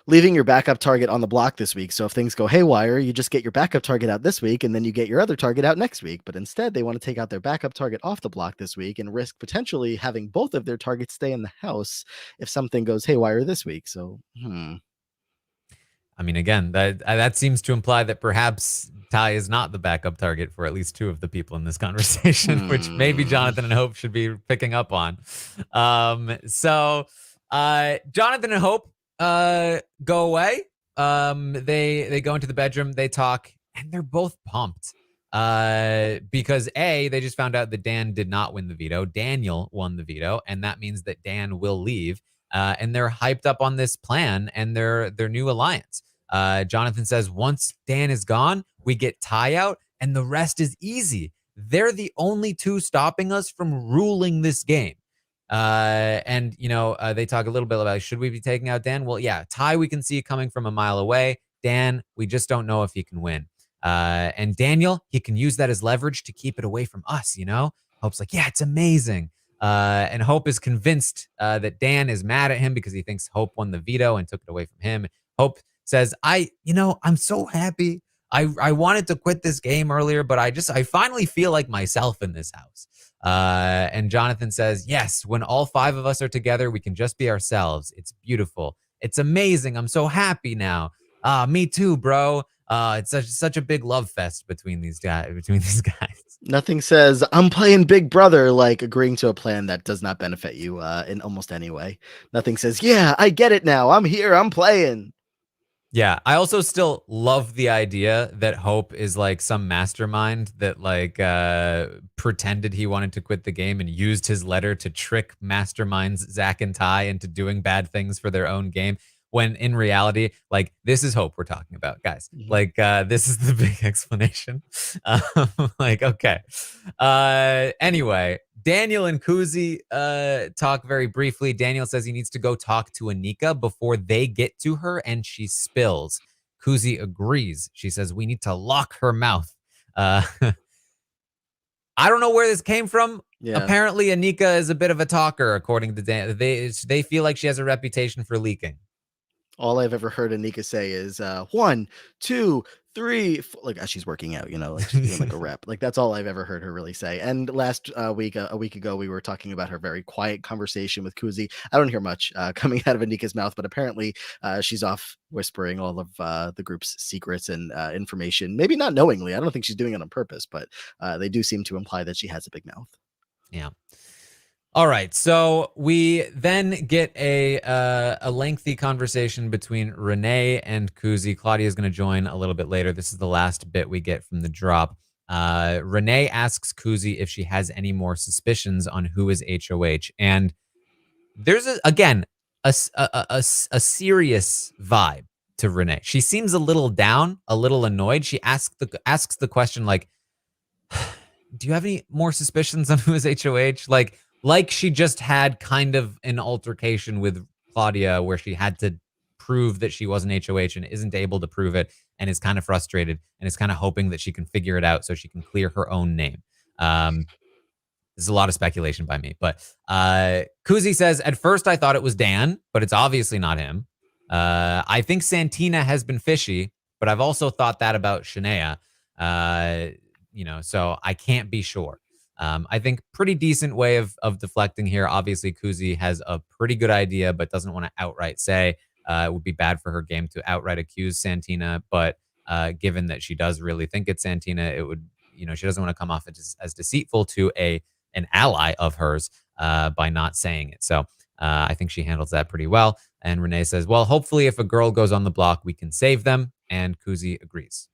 leaving your backup target on the block this week. So if things go haywire, you just get your backup target out this week and then you get your other target out next week. But instead, they want to take out their backup target off the block this week and risk potentially having both of their targets stay in the house if something goes haywire this week. So, I mean, again, that seems to imply that perhaps Ty is not the backup target for at least two of the people in this conversation, which maybe Jonathan and Hope should be picking up on. So Jonathan and Hope go away. They go into the bedroom, they talk, and they're both pumped. Because they just found out that Dan did not win the veto. Daniel won the veto, and that means that Dan will leave. And they're hyped up on this plan and their new alliance. Jonathan says, once Dan is gone, we get Ty out, and the rest is easy. They're the only two stopping us from ruling this game. And they talk a little bit about, should we be taking out Dan? Well, yeah, Ty we can see coming from a mile away. Dan, we just don't know if he can win. And Daniel, he can use that as leverage to keep it away from us, Hope's like, yeah, it's amazing. And Hope is convinced that Dan is mad at him because he thinks Hope won the veto and took it away from him. Hope says, I'm so happy. I wanted to quit this game earlier, but I finally feel like myself in this house. And Jonathan says, yes, when all five of us are together, we can just be ourselves. It's beautiful. It's amazing. I'm so happy now. Me too, bro. It's such a big love fest between these guys. Nothing says I'm playing Big Brother like agreeing to a plan that does not benefit you in almost any way. Nothing says, yeah, I get it now. I'm here. I'm playing. Yeah, I also still love the idea that Hope is like some mastermind that like pretended he wanted to quit the game and used his letter to trick masterminds Zach and Ty into doing bad things for their own game. When in reality, like, this is Hope we're talking about, guys. Mm-hmm. Like, this is the big explanation. Like, okay. Anyway, Daniel and Kuzi talk very briefly. Daniel says he needs to go talk to Anika before they get to her and she spills. Kuzi agrees. She says, we need to lock her mouth. I don't know where this came from. Yeah. Apparently, Anika is a bit of a talker, according to Dan. They feel like she has a reputation for leaking. All I've ever heard Anika say is 1, 2, 3, 4, like as she's working out, like she's doing like a rep. Like that's all I've ever heard her really say. And last week, a week ago, we were talking about her very quiet conversation with Kuzi. I don't hear much coming out of Anika's mouth, but apparently she's off whispering all of the group's secrets and information. Maybe not knowingly. I don't think she's doing it on purpose, but they do seem to imply that she has a big mouth. Yeah. All right, so we then get a lengthy conversation between Renee and Kuzi. Claudia is going to join a little bit later. This is the last bit we get from the drop. Renee asks Kuzi if she has any more suspicions on who is HOH, and there's again a serious vibe to Renee. She seems a little down, a little annoyed. She asks the question like, do you have any more suspicions on who is HOH? Like she just had kind of an altercation with Claudia where she had to prove that she wasn't HOH and isn't able to prove it and is kind of frustrated and is kind of hoping that she can figure it out so she can clear her own name. This is a lot of speculation by me, but Kuzi says, at first I thought it was Dan, but it's obviously not him. I think Santina has been fishy, but I've also thought that about Shania. So I can't be sure. I think pretty decent way of deflecting here. Obviously, Kuzi has a pretty good idea, but doesn't want to outright say. It would be bad for her game to outright accuse Santina, but given that she does really think it's Santina, it would, she doesn't want to come off as deceitful to an ally of hers by not saying it. So I think she handles that pretty well. And Renee says, well, hopefully if a girl goes on the block, we can save them. And Kuzi agrees.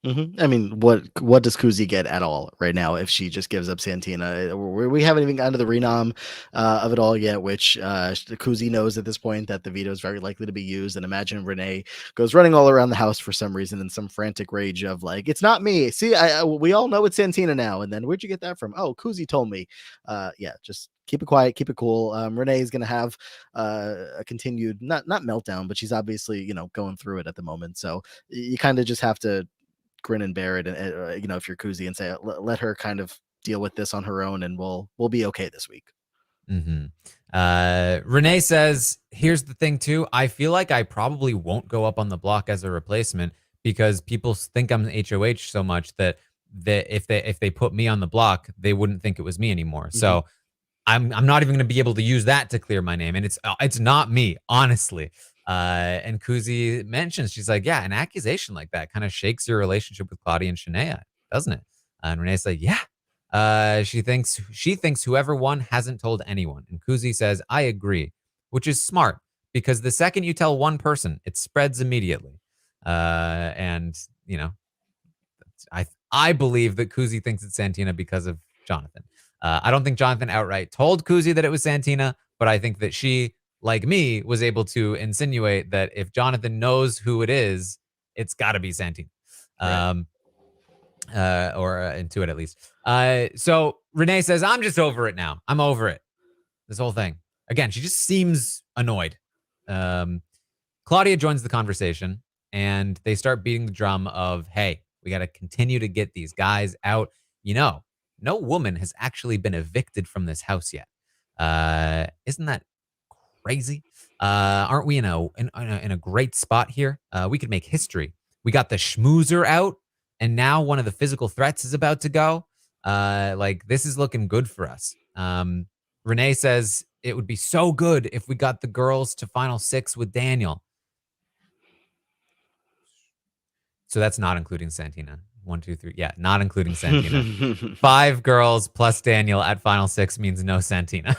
I mean, what does Kuzi get at all right now if she just gives up Santina? We haven't even gotten to the renom of it all yet, which Kuzi knows at this point that the veto is very likely to be used. And imagine Renee goes running all around the house for some reason in some frantic rage of like, it's not me. See, we all know it's Santina now. And then where'd you get that from? Oh, Kuzi told me. Yeah, just keep it quiet, keep it cool. Renee is going to have a continued not meltdown, but she's obviously going through it at the moment. So you kind of just have to grin and bear it, and if you're Kuzi, and say let her kind of deal with this on her own, and we'll be okay this week. Renee says, here's the thing too, I feel like I probably won't go up on the block as a replacement because people think I'm HOH so much that if they put me on the block, they wouldn't think it was me anymore. So I'm not even going to be able to use that to clear my name, and it's not me, honestly. And Kuzi mentions, she's like, yeah, an accusation like that kind of shakes your relationship with Claudia and Shania, doesn't it? And Renee's like, yeah. She thinks whoever won hasn't told anyone. And Kuzi says, I agree, which is smart because the second you tell one person, it spreads immediately. And I believe that Kuzi thinks it's Santina because of Jonathan. I don't think Jonathan outright told Kuzi that it was Santina, but I think that she, like me, was able to insinuate that if Jonathan knows who it is, it's got to be Santina. Right. Or Intuit at least. So Renee says, I'm just over it now. I'm over it. This whole thing. Again, she just seems annoyed. Claudia joins the conversation and they start beating the drum of, hey, we got to continue to get these guys out. No woman has actually been evicted from this house yet. Isn't that crazy? Aren't we in a great spot here? We could make history. We got the schmoozer out, and now one of the physical threats is about to go. This is looking good for us. Renee says it would be so good if we got the girls to final 6 with Daniel. So that's not including Santina. 1, 2, 3. Yeah, not including Santina. 5 girls plus Daniel at final 6 means no Santina.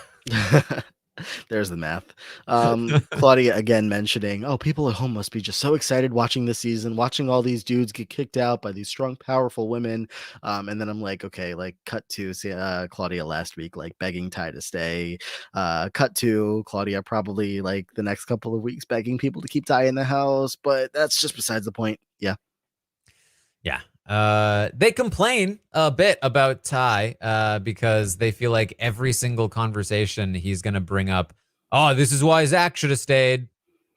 There's the math. Claudia again mentioning, oh, people at home must be just so excited watching this season, watching all these dudes get kicked out by these strong, powerful women. And then I'm like, okay, cut to Claudia last week, begging Ty to stay. Cut to Claudia probably the next couple of weeks begging people to keep Ty in the house, but that's just besides the point. Yeah. Yeah. They complain a bit about Ty because they feel like every single conversation he's going to bring up, oh, this is why Zach should have stayed.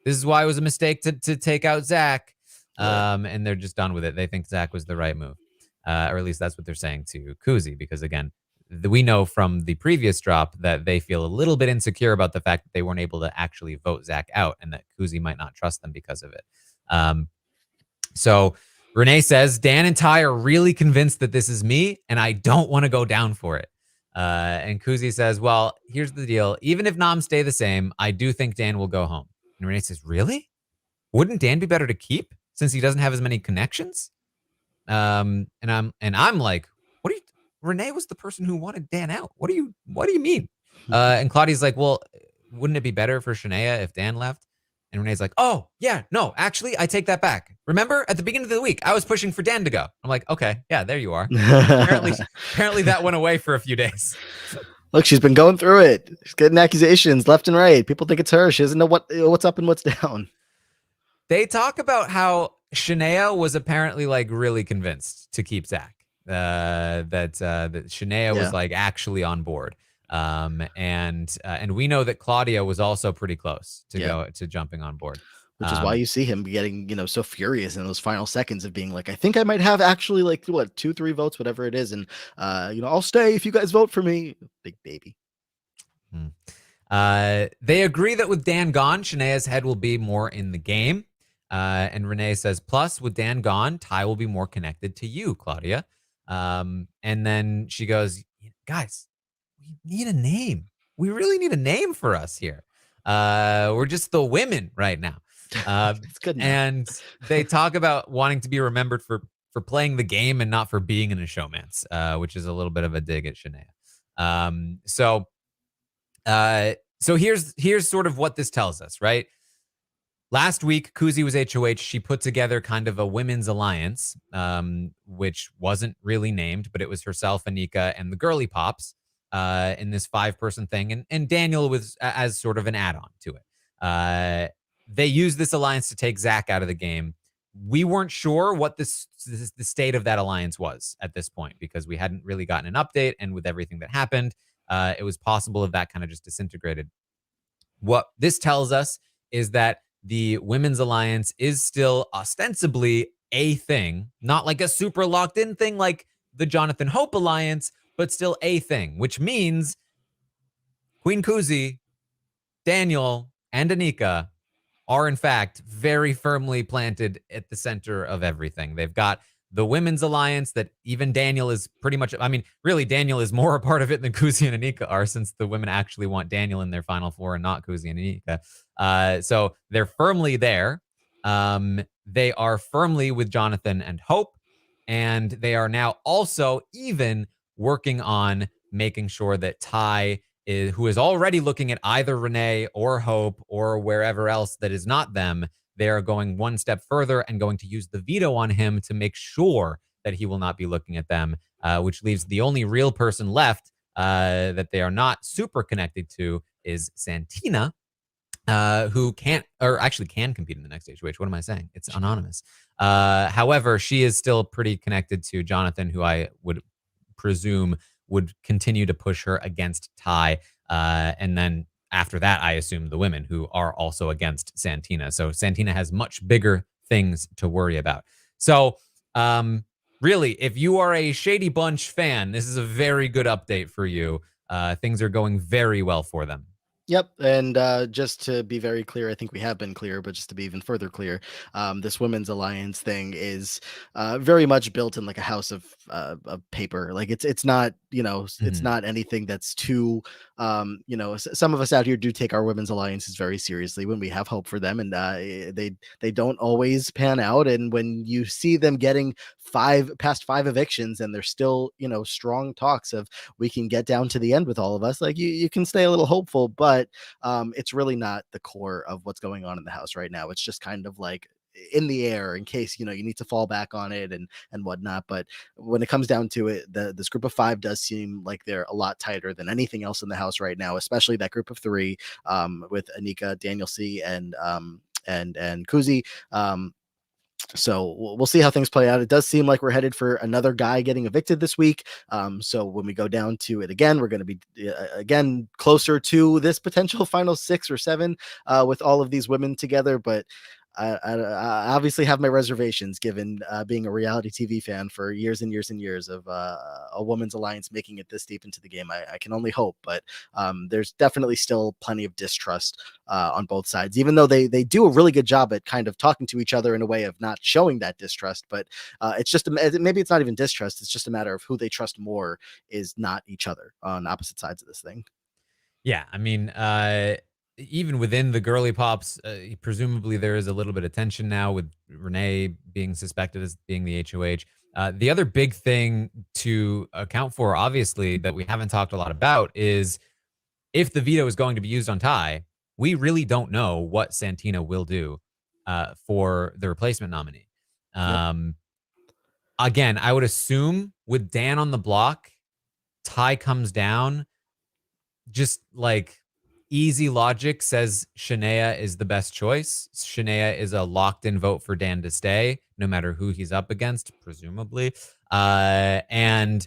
This is why it was a mistake to take out Zach. And they're just done with it. They think Zach was the right move. Or at least that's what they're saying to Kuzi, because again, we know from the previous drop that they feel a little bit insecure about the fact that they weren't able to actually vote Zach out and that Kuzi might not trust them because of it. So Renee says, Dan and Ty are really convinced that this is me, and I don't want to go down for it. And Kuzi says, well, here's the deal. Even if noms stay the same, I do think Dan will go home. And Renee says, really? Wouldn't Dan be better to keep since he doesn't have as many connections? And I'm like, Renee was the person who wanted Dan out. What do you mean? And Claudia's like, well, wouldn't it be better for Shania if Dan left? And Renee's like, oh, yeah, no, actually, I take that back. Remember, at the beginning of the week, I was pushing for Dan to go. I'm like, okay, yeah, there you are. Apparently, apparently that went away for a few days. Look, she's been going through it. She's getting accusations left and right. People think it's her. She doesn't know what's up and what's down. They talk about how Shania was apparently like really convinced to keep Zach. That Shania was Yeah. like actually on board. And we know that Claudia was also pretty close to Yeah. go to jumping on board. Which is why you see him getting, so furious in those final seconds of being like, I think I might have actually like what 2-3 votes, whatever it is, and I'll stay if you guys vote for me. Big baby. They agree that with Dan gone, Shania's head will be more in the game. And Renee says, plus with Dan gone, Ty will be more connected to you, Claudia. And then she goes, guys, we need a name. We really need a name for us here. We're just the women right now. It's good enough. And they talk about wanting to be remembered for playing the game and not for being in a showmance, which is a little bit of a dig at Shania. So here's sort of what this tells us, right? Last week, Kuzi was HOH. She put together kind of a women's alliance, which wasn't really named, but it was herself, Anika, and the Girly Pops in this 5-person thing. And Daniel was as sort of an add-on to it. They used this alliance to take Zach out of the game. We weren't sure what the state of that alliance was at this point because we hadn't really gotten an update. And with everything that happened, it was possible if that kind of just disintegrated. What this tells us is that the women's alliance is still ostensibly a thing, not like a super locked in thing like the Jonathan Hope alliance, but still a thing, which means Queen Kuzi, Daniel, and Anika are in fact very firmly planted at the center of everything. They've got the women's alliance that even Daniel is pretty much, I mean, really Daniel is more a part of it than Kuzi and Anika are since the women actually want Daniel in their final 4 and not Kuzi and Anika. So they're firmly there. They are firmly with Jonathan and Hope. And they are now also even working on making sure that Ty who is already looking at either Renee or Hope or wherever else that is not them, they are going one step further and going to use the veto on him to make sure that he will not be looking at them, which leaves the only real person left that they are not super connected to is Santina, who can't, or actually can compete in the next HOH. What am I saying? It's anonymous. However, she is still pretty connected to Jonathan, who I would presume would continue to push her against Ty. And then after that, I assume the women who are also against Santina. So Santina has much bigger things to worry about. So really, if you are a Shady Bunch fan, this is a very good update for you. Things are going very well for them. Yep, and just to be very clear, I think we have been clear, but just to be even further clear, this women's alliance thing is very much built in like a house of paper. Like it's not, it's not anything that's too, some of us out here do take our women's alliances very seriously when we have hope for them, and they don't always pan out. And when you see them getting past 5 evictions, and there's still strong talks of we can get down to the end with all of us, like you can stay a little hopeful, but it's really not the core of what's going on in the house right now. It's just kind of like in the air in case you need to fall back on it and whatnot. But when it comes down to it, this group of 5 does seem like they're a lot tighter than anything else in the house right now, especially that group of 3 with Anika, Daniel C, and Kuzi. So we'll see how things play out. It does seem like we're headed for another guy getting evicted this week. So when we go down to it again, we're going to be again closer to this potential final 6 or 7 with all of these women together. But I obviously have my reservations given being a reality TV fan for years and years and years of a women's alliance making it this deep into the game. I can only hope, but there's definitely still plenty of distrust on both sides, even though they do a really good job at kind of talking to each other in a way of not showing that distrust. But it's just maybe it's not even distrust. It's just a matter of who they trust more is not each other on opposite sides of this thing. Yeah, I mean, even within the Girly Pops, presumably there is a little bit of tension now with Renee being suspected as being the HOH. The other big thing to account for, obviously, that we haven't talked a lot about is if the veto is going to be used on Ty, we really don't know what Santina will do for the replacement nominee. Yep. Again, I would assume with Dan on the block, Ty comes down. Just like easy logic says Shania is the best choice. Shania is a locked in vote for Dan to stay, no matter who he's up against, presumably. And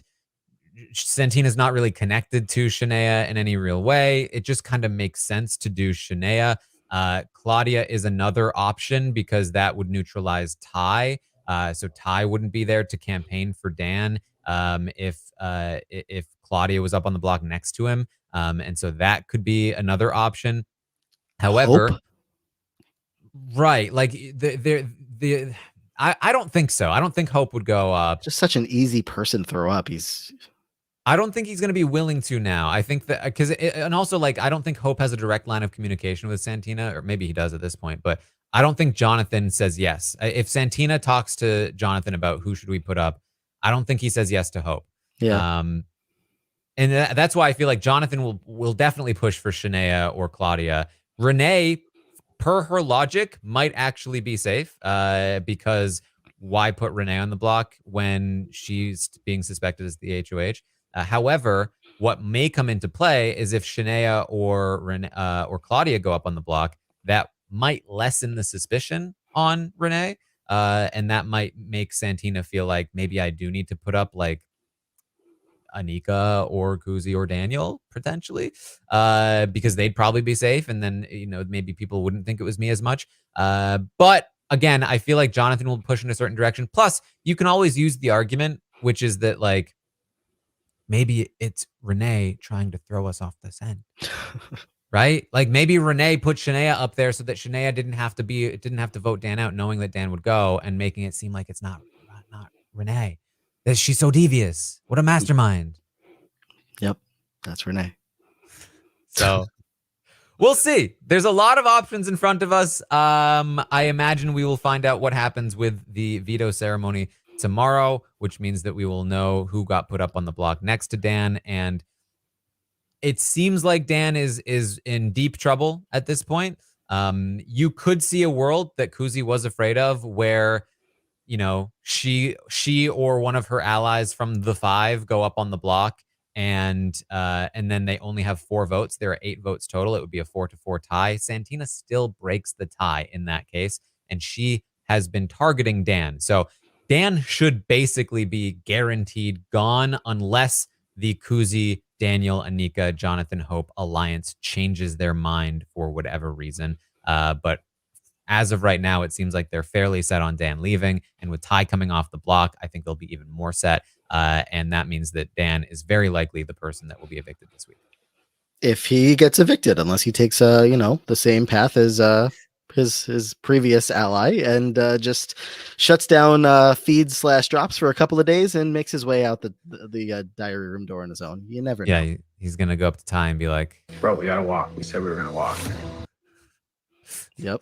Santina's not really connected to Shania in any real way. It just kind of makes sense to do Shania. Claudia is another option because that would neutralize Ty. So Ty wouldn't be there to campaign for Dan if Claudia was up on the block next to him. And so that could be another option. Hope. However, right, like I don't think so. I don't think Hope would go up. Just such an easy person to throw up. I don't think he's going to be willing to now. I think that because and also like I don't think Hope has a direct line of communication with Santina, or maybe he does at this point, but I don't think Jonathan says yes. If Santina talks to Jonathan about who should we put up, I don't think he says yes to Hope. Yeah. And that's why I feel like Jonathan will definitely push for Shania or Claudia. Renee, per her logic, might actually be safe because why put Renee on the block when she's being suspected as the HOH? However, what may come into play is if Shania or Claudia go up on the block, that might lessen the suspicion on Renee, and that might make Santina feel like maybe I do need to put up like Anika or Kuzi or Daniel potentially, because they'd probably be safe, and then maybe people wouldn't think it was me as much. But again, I feel like Jonathan will push in a certain direction. Plus, you can always use the argument, which is that like maybe it's Renee trying to throw us off the scent. Right? Like maybe Renee put Shania up there so that Shania didn't have to vote Dan out, knowing that Dan would go, and making it seem like it's not Renee. That she's so devious. What a mastermind. Yep. That's Renee. So we'll see. There's a lot of options in front of us. I imagine we will find out what happens with the veto ceremony tomorrow, which means that we will know who got put up on the block next to Dan. And it seems like Dan is in deep trouble at this point. You could see a world that Kuzi was afraid of where she or one of her allies from the 5 go up on the block, and then they only have 4 votes. There are 8 votes total. It would be a 4-4 tie. Santina still breaks the tie in that case, and she has been targeting Dan. So Dan should basically be guaranteed gone unless the Kuzi, Daniel, Anika, Jonathan, Hope alliance changes their mind for whatever reason. But as of right now, it seems like they're fairly set on Dan leaving. And with Ty coming off the block, I think they'll be even more set. And that means that Dan is very likely the person that will be evicted this week. If he gets evicted, unless he takes the same path as his previous ally and just shuts down feeds / drops for a couple of days and makes his way out the diary room door on his own. You never know. Yeah, he's gonna go up to Ty and be like, "Bro, we gotta walk. We said we were gonna walk." Yep.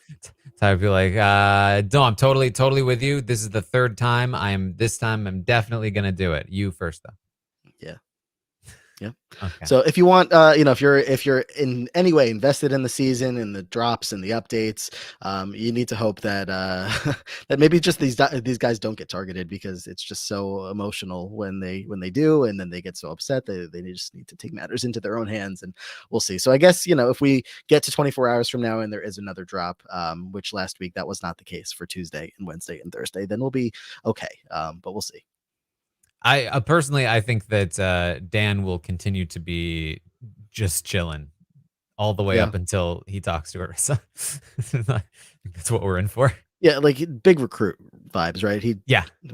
Ty would be like, no, I'm totally with you. This is the 3rd time. This time I'm definitely gonna do it. You first though. Yeah. Yeah. Okay. So if you want, if you're in any way invested in the season and the drops and the updates, you need to hope that that maybe just these guys don't get targeted, because it's just so emotional when they do, and then they get so upset they just need to take matters into their own hands, and we'll see. So I guess if we get to 24 hours from now and there is another drop, which last week that was not the case for Tuesday and Wednesday and Thursday, then we'll be okay. But we'll see. I personally, I think that Dan will continue to be just chilling all the way up until he talks to Arissa. That's what we're in for. Yeah, like big recruit vibes, right?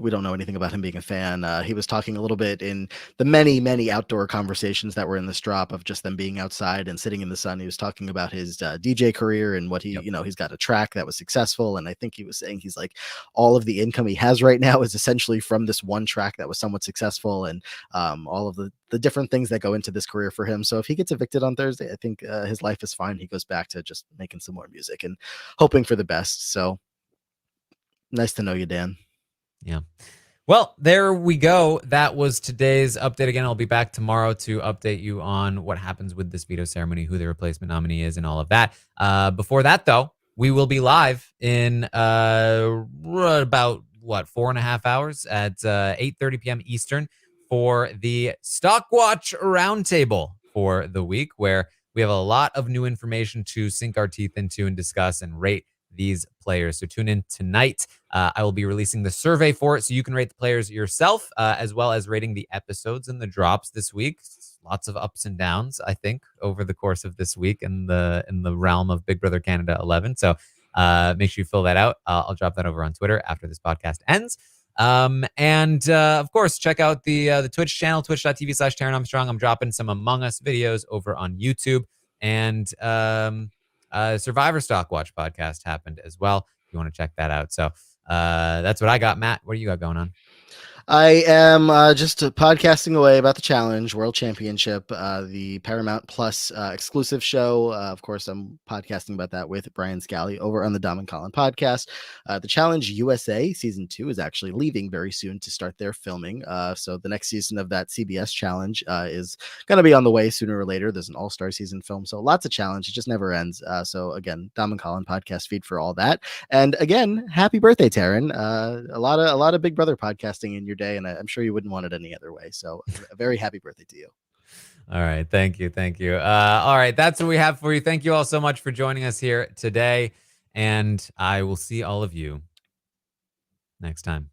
We don't know anything about him being a fan. He was talking a little bit in the many outdoor conversations that were in this drop of just them being outside and sitting in the sun. He was talking about his DJ career and what he's got a track that was successful. And I think he was saying he's like, all of the income he has right now is essentially from this one track that was somewhat successful, and all of the different things that go into this career for him. So if he gets evicted on Thursday, I think his life is fine. He goes back to just making some more music and hoping for the best. So nice to know you, Dan. Yeah. Well, there we go. That was today's update. Again, I'll be back tomorrow to update you on what happens with this veto ceremony, who the replacement nominee is, and all of that. Before that, though, we will be live in about 4.5 hours at 8:30 p.m. Eastern for the Stockwatch Roundtable for the week, where we have a lot of new information to sink our teeth into and discuss and rate these players. So tune in tonight. I will be releasing the survey for it, so you can rate the players yourself, as well as rating the episodes and the drops this week. Lots of ups and downs, I think, over the course of this week in the realm of Big Brother Canada 11. So make sure you fill that out. I'll drop that over on Twitter after this podcast ends. Of course, check out the Twitch channel, twitch.tv/Taran Armstrong. I'm dropping some Among Us videos over on YouTube. And Survivor Stockwatch podcast happened as well, if you want to check that out. So that's what I got. Matt, what do you got going on? I am just podcasting away about the Challenge World Championship, the Paramount Plus exclusive show. Of course, I'm podcasting about that with Brian Scally over on the Dom and Colin podcast. The Challenge USA season 2 is actually leaving very soon to start their filming. So the next season of that CBS Challenge is going to be on the way sooner or later. There's an all-star season film, so lots of challenge. It just never ends. So again, Dom and Colin podcast feed for all that. And again, happy birthday, Taran. A lot of Big Brother podcasting in your day, and I'm sure you wouldn't want it any other way. So a very happy birthday to you. All right. Thank you. All right. That's what we have for you. Thank you all so much for joining us here today. And I will see all of you next time.